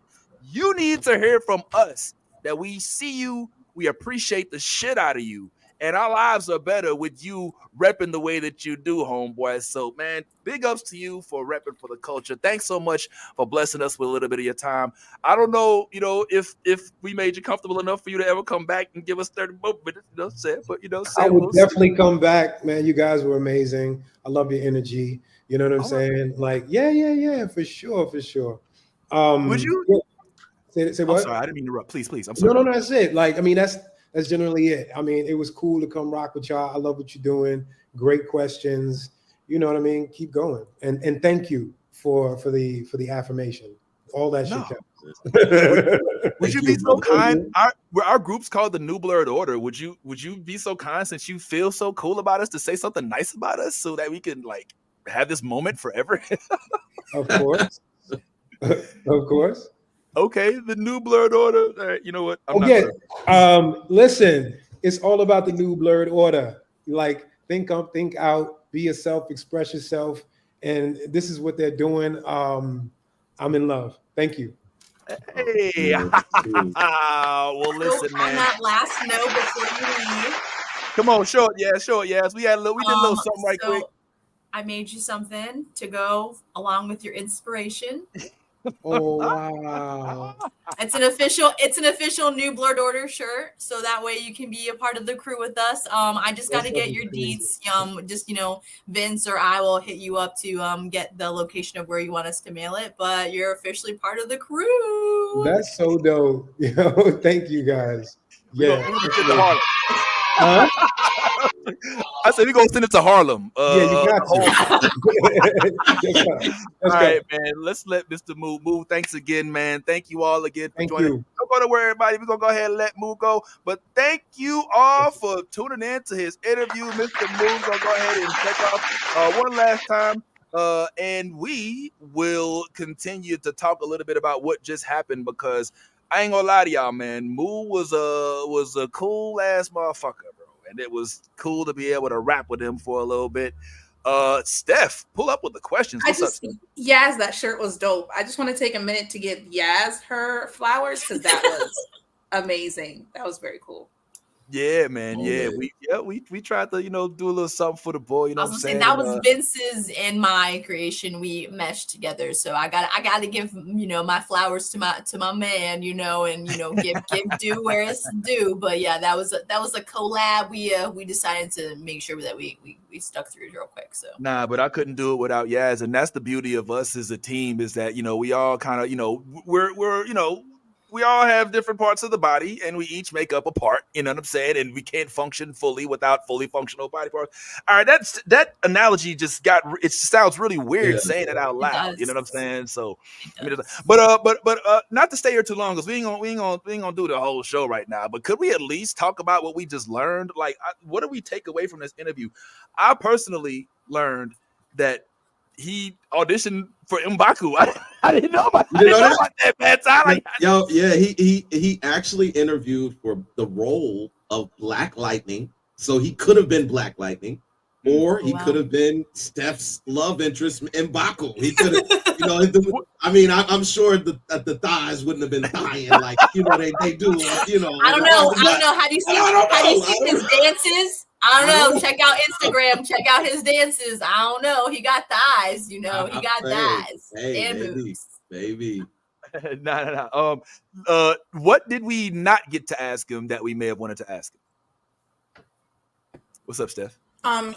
you need to hear from us that we see you, we appreciate the shit out of you. And our lives are better with you repping the way that you do, homeboy. So, man, big ups to you for repping for the culture. Thanks so much for blessing us with a little bit of your time. I don't know, if we made you comfortable enough for you to ever come back and give us 30 more minutes, I would definitely come back, man. You guys were amazing. I love your energy. You know what I'm saying? Like, yeah, for sure. Would you? Yeah. Say what? I'm sorry, I didn't mean to interrupt. Please. I'm sorry. No, that's it. Like, I mean, that's generally it. I mean, it was cool to come rock with y'all. I love what you're doing. Great questions. You know what I mean? Keep going. And thank you for the affirmation. All that shit counts. Would you be so kind? Our group's called the New Blurred Order. Would you be so kind, since you feel so cool about us, to say something nice about us so that we can like have this moment forever? Of course. Of course. Okay, the New Blurred Order. All right, you know what? Listen, it's all about the New Blurred Order. Like, think up, think out, be yourself, express yourself, and this is what they're doing. I'm in love. Thank you. Hey, well, listen, man. On that last note before you leave, come on, show it, yes. We did a little something right quick. I made you something to go along with your inspiration. Oh wow! It's an official New Blurred Order shirt, so that way you can be a part of the crew with us. I just got to get your deets. Vince or I will hit you up to get the location of where you want us to mail it. But you're officially part of the crew. That's so dope. Thank you guys. Yeah. I said we're gonna send it to Harlem. Yeah, you got to. All right, man. Let's let Mr. Move. Thanks again, man. Thank you all again for Thank joining. you. Don't go to where everybody. We're gonna go ahead and let Move go. But thank you all for tuning in to his interview. Mr. Move's gonna go ahead and check off one last time. And we will continue to talk a little bit about what just happened, because I ain't gonna lie to y'all, man. Moo was a cool ass motherfucker, bro, and it was cool to be able to rap with him for a little bit. Steph, pull up with the questions. What's up, Steph? Yaz, that shirt was dope. I just want to take a minute to give Yaz her flowers because that was amazing. That was very cool. Yeah, man. Oh, Yeah, man. we tried to, do a little something for the boy. You know I what I'm was saying? saying that was Vince's and my creation. We meshed together, so I got to give my flowers to my man, and give due where it's due. But yeah, that was a collab. We decided to make sure that we stuck through it real quick. So Nah, but I couldn't do it without Yaz, and that's the beauty of us as a team, is that we all kind of we're we all have different parts of the body, and we each make up a part. You know what I'm saying? And we can't function fully without fully functional body parts. All right, that analogy just it sounds really weird saying it out loud. You know what I'm saying? So, but not to stay here too long, because we ain't gonna do the whole show right now. But could we at least talk about what we just learned? Like, what do we take away from this interview? I personally learned that he auditioned for M'Baku. I didn't know about that, man. He actually interviewed for the role of Black Lightning, so he could have been Black Lightning, or he could have been Steph's love interest, M'Baku. He could have, I'm sure the thighs wouldn't have been thigh-ing like they do. I don't know. Have you seen his dances? I don't know. Check out Instagram. Check out his dances. I don't know. He got thighs. He got thighs and boobs. Baby. No. What did we not get to ask him that we may have wanted to ask him? What's up, Steph?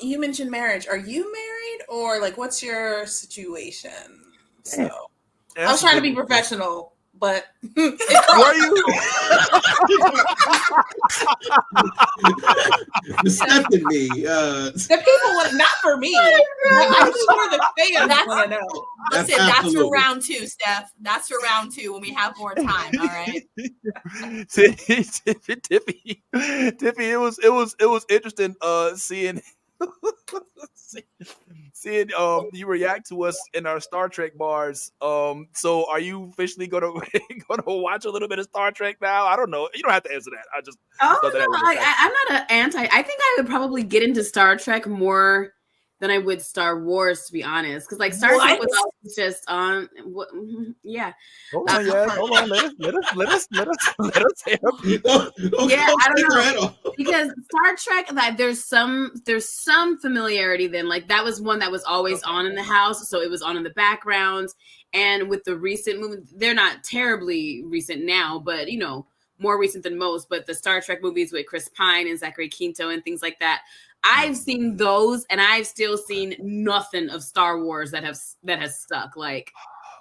You mentioned marriage. Are you married, or like what's your situation? So I was trying to be professional, but were you? Stephanie, the people would not for me. I'm sure the fans want to know. Listen, that's for round 2, Steph. That's for round 2 when we have more time. All right. Tiffy, it was interesting seeing you react to us in our Star Trek bars. So are you officially gonna watch a little bit of Star Trek now? I don't know. You don't have to answer that. I just I'm not an anti. I think I would probably get into Star Trek more than I would Star Wars, to be honest, because like Star Trek was always just on. Yeah. Hold on, hold on. Let us hear. Yeah, I don't know, because Star Trek, like there's some familiarity. Then like that was one that was always on in the house, so it was on in the background. And with the recent movies, they're not terribly recent now, but more recent than most. But the Star Trek movies with Chris Pine and Zachary Quinto and things like that, I've seen those, and I've still seen nothing of Star Wars that has stuck. Like,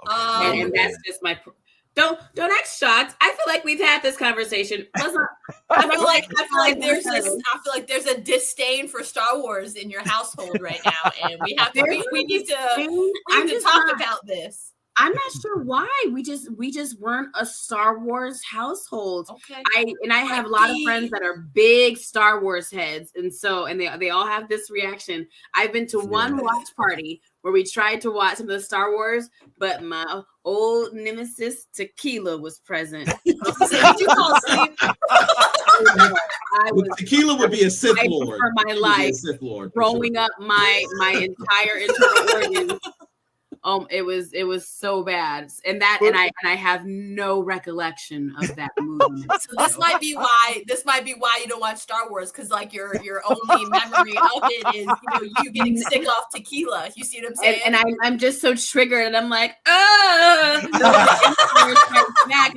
and that's just my. Don't act shocked. I feel like we've had this conversation. I feel like there's a disdain for Star Wars in your household right now, and we need to talk about this. I'm not sure why. We just weren't a Star Wars household. Okay. I have a lot of friends that are big Star Wars heads, and they all have this reaction. I've been to one watch party where we tried to watch some of the Star Wars, but my old nemesis Tequila was present. Did you fall asleep? Tequila would be a Sith Lord for my life. Growing up, my entire internal organs. It was so bad, and I have no recollection of that movie. So this might be why you don't watch Star Wars, because like your only memory of it is you getting sick off tequila. You see what I'm saying? And I'm just so triggered, and I'm like, and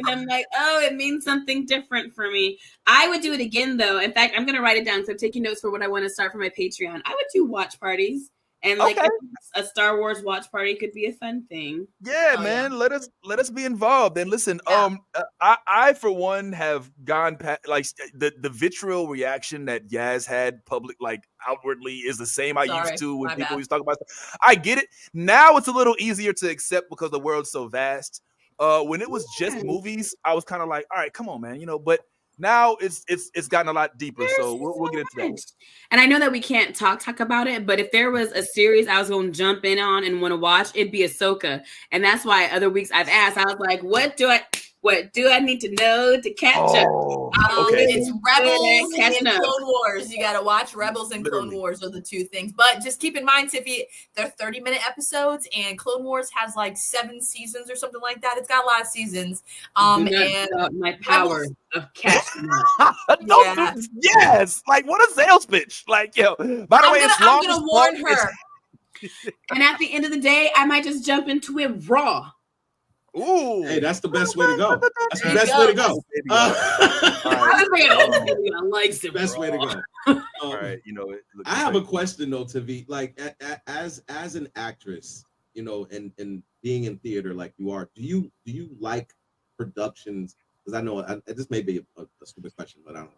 I'm like, it means something different for me. I would do it again though. In fact, I'm gonna write it down because I'm taking notes for what I want to start for my Patreon. I would do watch parties. And like Okay. a Star Wars watch party could be a fun thing. Yeah, Oh, man. Let us be involved. And listen, Yeah. I for one have gone past like the vitriol reaction that Yaz had public, like outwardly, is the same I Sorry, used to when my people bad. used to talk about stuff. I get it. Now it's a little easier to accept because the world's so vast. When it was just Yeah. movies, I was kind of like, all right, come on, man, but now it's gotten a lot deeper. So we'll get into that. And I know that we can't talk about it, but if there was a series I was going to jump in on and want to watch, it'd be Ahsoka. And that's why other weeks I've asked, I was like, what do I need to know to catch up? Okay. It's Rebels Catching and up. Clone Wars. You got to watch Rebels and Literally. Clone Wars are the two things. But just keep in mind, Tiffy, they're 30-minute episodes, and Clone Wars has like 7 seasons or something like that. It's got a lot of seasons. Do not And doubt my power of catching up. Yeah. Yes, like what a sales pitch. Like, by the way, it's long. I'm gonna warn her. And at the end of the day, I might just jump into it raw. Ooh. Hey, that's the best way to go. That's the There you best go. way to go. Likes it Best way to raw. go. All right, I have a question though, Tavi. Like, as an actress, and being in theater like you are, do you like productions? Because I know this may be a stupid question, but I don't know.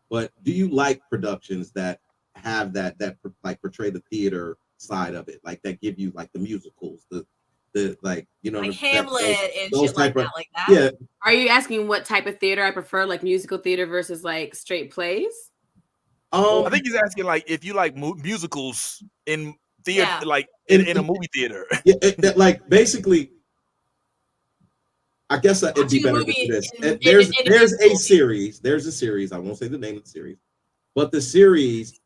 But do you like productions that have that like portray the theater side of it, like that give you like the musicals, the like Like Hamlet and those shit like type of- that, like that. Yeah, Are you asking what type of theater I prefer, like musical theater versus like straight plays? I think he's asking like if you like musicals in theater, Yeah. like in a movie theater. yeah, like basically. I guess it'd be Watching a better movie for this. in There's a a musical. series. There's a series. I won't say the name of the series, but the series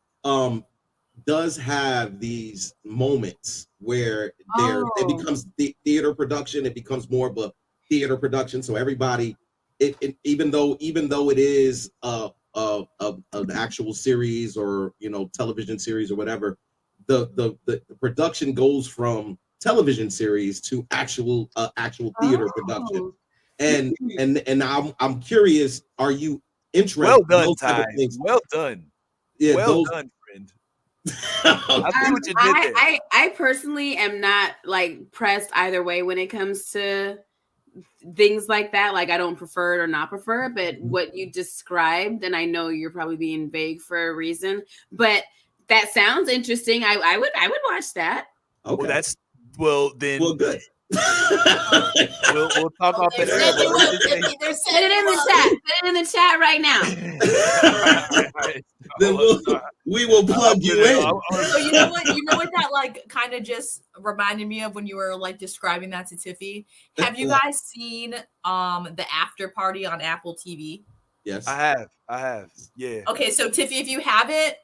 does have these moments where it becomes theater production. It becomes more of a theater production. So everybody, even though it is an actual series or television series or whatever, the production goes from television series to actual theater production. And I'm curious, are you interested Well done, in those type Ty. of things? Well done. Yeah, Well done, friend. I see what you did there. I personally am not like pressed either way when it comes to things like that. Like I don't prefer it or not prefer it, but what you described, and I know you're probably being vague for a reason, but that sounds interesting. I would watch that. Okay. Well, then Good. we'll talk off the They're air. saying but they let's just say- will. They're Put saying it in they the will. chat. Put it in the chat right now. All right. Then we will plug you in. So you know what that like kind of just reminded me of when you were like describing that to Tiffy. Have you guys seen the After Party on Apple TV? Yes. I have. Yeah. Okay, so Tiffy, if you haven't,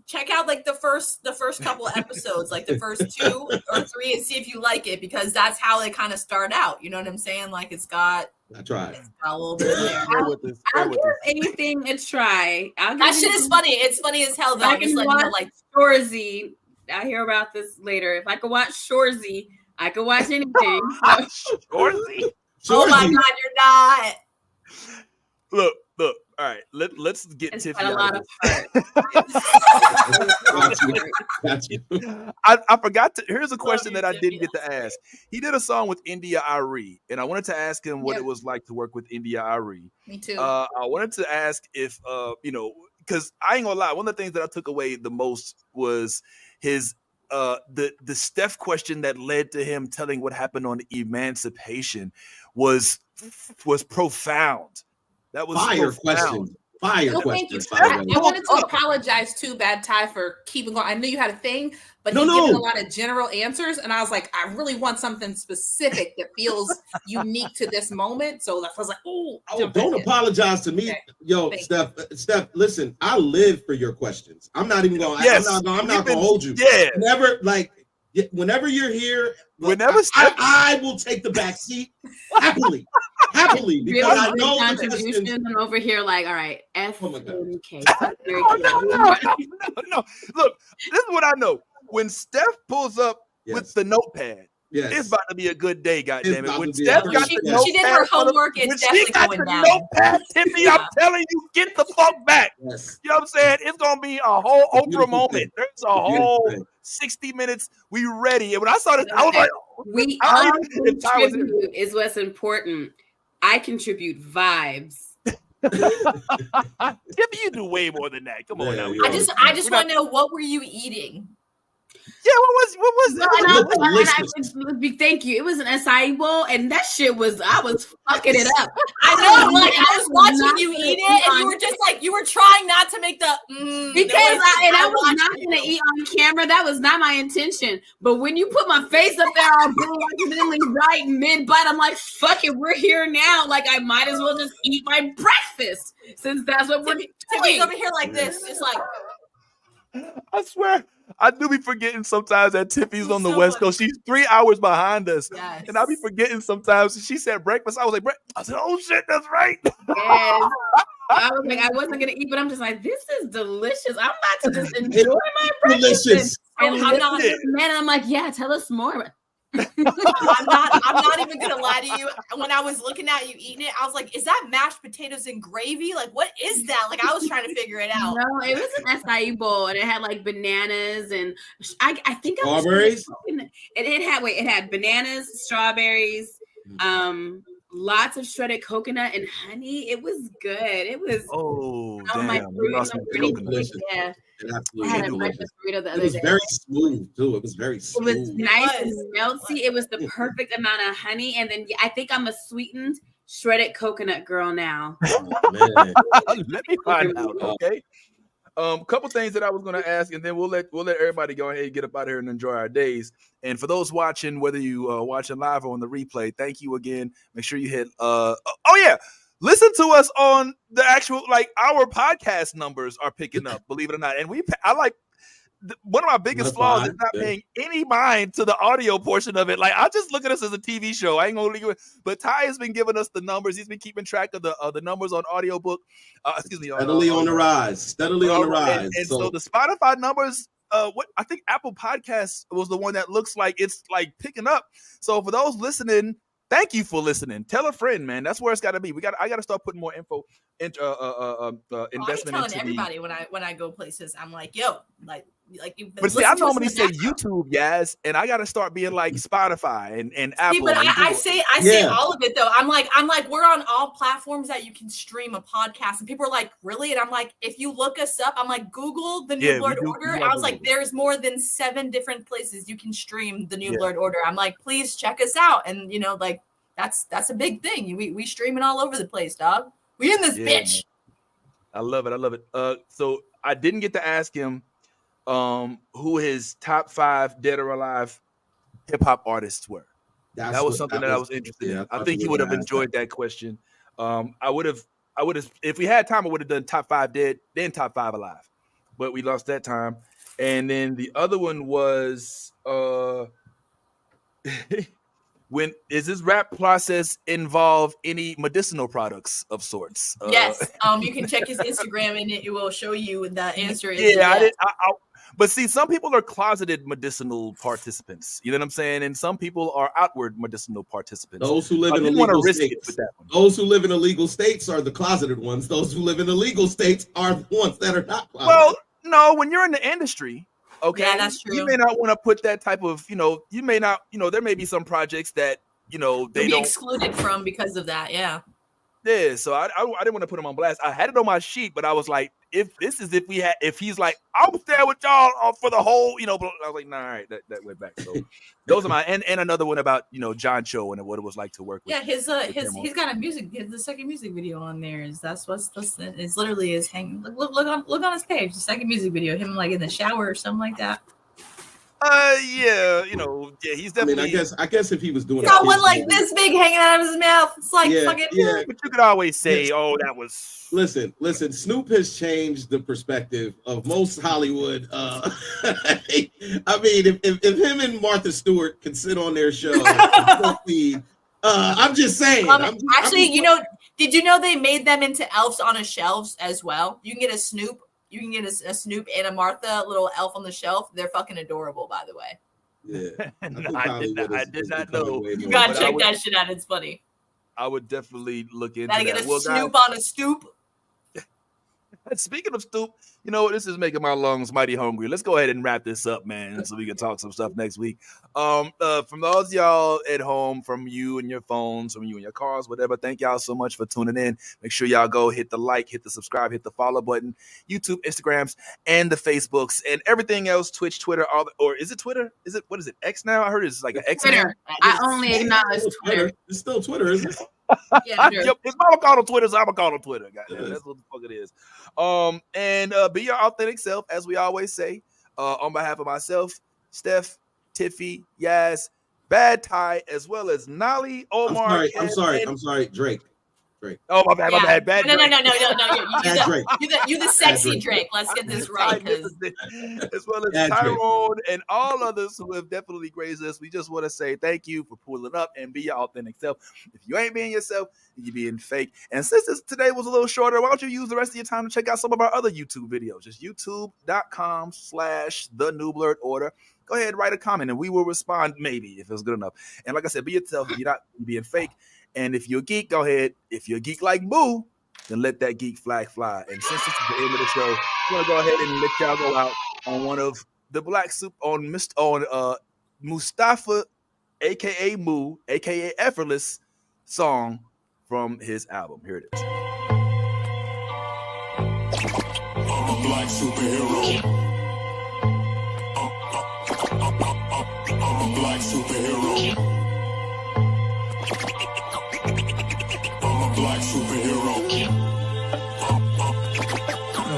check out like the first couple episodes, like the first 2 or 3, and see if you like it, because that's how they kind of start out. You know what I'm saying? Like it's got I tried. a little bit in there. Bear with us. I'll give anything a try. That shit is funny. It's funny as hell though. I I'm just can letting you know, watch like Shorzy. I hear about this later. If I could watch Shorzy, I could watch anything. Shorzy. oh my god, you're not. Look. All right, let's get It's Tiffy got a out lot of of Got you. I forgot to. Here's a question you, that I Tiffy. didn't get to ask. He did a song with India Ari, and I wanted to ask him what it was like to work with India Ari. Me too. I wanted to ask if because I ain't gonna lie, one of the things that I took away the most was his the Steph question that led to him telling what happened on Emancipation was profound. That was Fire profound. question. Fire Well, thank you. questions, by the way. I wanted to apologize too, Bad Ty, for keeping going. I knew you had a thing, but No, he no. gave a lot of general answers, and I was like, I really want something specific that feels unique to this moment. So I was like, Oh, jump don't in. apologize to me. Okay. Yo, Thank Steph, listen, I live for your questions. I'm not even going, Yes. I'm not going to hold you. Yeah. Whenever you're here, Whenever Steph- I will take the back seat happily, because I know the questions. contribution. I'm over here like, all right, Oh my God. FMK. No. Look, this is what I know. When Steph pulls up with the notepad, Yes. It's about to be a good day, goddammit. about When to be Steph a got good the day. She did her homework. when It's she definitely got going the down. notepad, Tiffany, Yeah. I'm telling you, get the fuck back. Yes. You know what I'm saying? It's gonna be a whole a Oprah beautiful moment. thing. There's a Beautiful whole thing. 60 minutes. We ready. And when I saw this, I was like, We I- all if Ty was here. contribute is what's important. I contribute vibes. Tiffany, you do way more than that. Come on Yeah, now. you I just want to know, what were you eating? Yeah, what was No, thank you. It was an acai bowl, and that shit was, I was fucking it up. I know, like I was watching not you gonna eat eat it, and you on- were just like, you were trying not to make the Because I was watched not you. going to eat on camera. That was not my intention. But when you put my face up there on blue, accidentally right mid bite, I'm like, fuck it, we're here now. Like, I might as well just eat my breakfast since that's what we're Tiffany's doing. over here like this, just like I swear, I do be forgetting sometimes that Tiffany's It's on the so West funny. Coast. She's 3 hours behind us. yes. And I be forgetting sometimes. She said breakfast. I was like, I said, oh shit, that's right. Yes. I was like, I wasn't going to eat, but I'm just like, this is delicious. I'm about to just enjoy my breakfast. Delicious. And I'm listen not- to this man, I'm like, yeah, tell us more. I'm not even gonna lie to you. When I was looking at you eating it, I was like, is that mashed potatoes and gravy? Like, what is that? Like, I was trying to figure it out. No, it was an acai bowl, and it had like bananas and I think I was Strawberries? it had bananas, strawberries, lots of shredded coconut and honey. It was good. It was Oh, all my damn. fruit. lost I'm my pretty coconut. quick, yeah. It I absolutely had a is. breakfast burrito the It other was day. very smooth too. It was very It smooth. was nice was. and melty. It was the perfect amount of honey, and then I think I'm a sweetened shredded coconut girl now. Oh, man. Let me find out. Okay. Couple things that I was going to ask, and then we'll let everybody go ahead and get up out here and enjoy our days. And for those watching, whether you watching live or on the replay, thank you again. Make sure you hit. Oh yeah, listen to us on the actual, like, our podcast numbers are picking up. Believe it or not, and I like. One of my biggest flaws is not paying any mind to the audio portion of it. Like, I just look at us as a TV show. I ain't gonna leave it. But Ty has been giving us the numbers. He's been keeping track of the numbers on audiobook. Steadily on the rise. Steadily on the rise. And so the Spotify numbers. What I think Apple Podcasts was the one that looks like it's like picking up. So for those listening, thank you for listening. Tell a friend, man. That's where it's got to be. I got to start putting more info investment I'm into telling everybody when I go places, I'm like, yo, like. But see, I normally say YouTube, Yaz, and I got to start being like Spotify and Apple. See, but I say all of it though. I'm like, we're on all platforms that you can stream a podcast, and people are like, really? And I'm like, if you look us up, I'm like, Google the New Blurred Order. I was like, there's more than 7 different places you can stream the New Blurred Order. I'm like, please check us out, and like that's a big thing. We stream it all over the place, dog. We in this bitch. I love it. So I didn't get to ask him who his top 5 dead or alive hip hop artists were. That was something that I was interested in. I think he would have enjoyed that question. I would have, if we had time, I would have done top 5 dead, then top 5 alive. But we lost that time. And then the other one was when is this rap process involve any medicinal products of sorts? Yes. You can check his Instagram and it will show you the answer. But see, some people are closeted medicinal participants. You know what I'm saying? And some people are outward medicinal participants. Those who live in illegal states. Those who live in illegal states are the closeted ones. Those who live in illegal states are the ones that are not closeted. Well, no, when you're in the industry, okay, yeah, that's true. You may not want to put that type of, you may not, there may be some projects that, they don't be excluded from because of that. Yeah. Yeah, so I didn't want to put him on blast. I had it on my sheet, but I was like, if he's like, I'm there with y'all for the whole, I was like, nah, all right, that went back. So those are my and another one about John Cho and what it was like to work with. Yeah, he's got the second music video on there. It's literally his hang. Look on his page. The second music video, him like in the shower or something like that. He's definitely. I mean, I guess if he was doing, got one like this big hanging out of his mouth. It's like fucking. Yeah, but you could always say, "Oh, that was." Listen. Snoop has changed the perspective of most Hollywood. I mean, if him and Martha Stewart can sit on their show, I'm just saying. Did you know they made them into elves on a shelves as well? You can get a Snoop. You can get a Snoop and a Martha little elf on the shelf. They're fucking adorable, by the way. Yeah. No, I did not know. You gotta But check that shit out. It's funny. I would definitely look into Gotta that. get a Well, Snoop guys, on a stoop. speaking of Stoop, you know, this is making my lungs mighty hungry. Let's go ahead and wrap this up, man, so we can talk some stuff next week. From those of y'all at home, from you and your phones, from you and your cars, whatever, thank y'all so much for tuning in. Make sure y'all go hit the like, hit the subscribe, hit the follow button, YouTube, Instagrams, and the Facebooks, and everything else, Twitch, Twitter, or is it Twitter? What is it, X now? I heard it's like an X Twitter. now. I only acknowledge Twitter. It's still Twitter, isn't it? Yeah, sure. Yep, it's mama called on Twitter, so I'm gonna call on Twitter. Goddamn, that's what the fuck it is. And be your authentic self, as we always say. On behalf of myself, Steph, Tiffy, Yaz, Bad Ty, as well as Nolly, Omar. I'm sorry, Drake. Oh, my bad, Yeah. Bad No. Drake. You the sexy Drake. Let's get this right. As well as Bad Tyrone and all others who have definitely grazed us. We just want to say thank you for pulling up and be your authentic self. If you ain't being yourself, you're being fake. And since today was a little shorter, why don't you use the rest of your time to check out some of our other YouTube videos? Just youtube.com/The New Blurred Order. Go ahead, write a comment, and we will respond maybe if it's good enough. And like I said, be yourself. You're not being fake. And if you're a geek, go ahead. If you're a geek like Boo, then let that geek flag fly. And since this is the end of the show, I'm gonna go ahead and let y'all go out on one of the Black Soup on Mustafa, aka Moo, aka Effortless song from his album. Here it is. I'm a black superhero. I'm a black superhero. I'm a black superhero. I'm a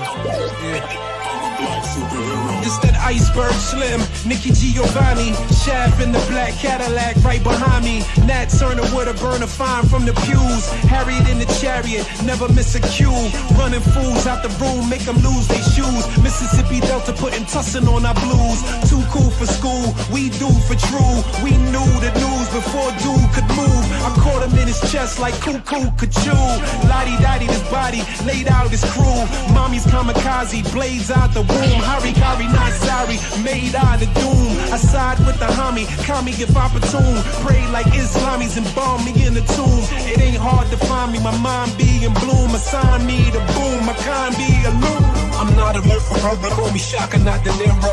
black superhero. It's that iceberg slim, Nikki Giovanni, Shaft in the black Cadillac right behind me. Nat Turner with a burner fine from the pews. Harriet in the chariot, never miss a cue. Running fools out the room, make them lose their shoes. Mississippi Delta putting tussin' on our blues. Too cool for school, we do for true. We knew the news before dude could move. I caught him in his chest like cuckoo could chew. Lottie-dottie, this body laid out his crew. Mommy's kamikaze, blades out the womb. Harikari, not sorry, made out of doom. I side with the homie, call me if opportune. Pray like Islamis, embalm me in the tomb. It ain't hard to find me, my mind be in bloom. Assign me the boom, my kind be a loom. I'm not a murderer, but call me Shaka, not the Nimrod.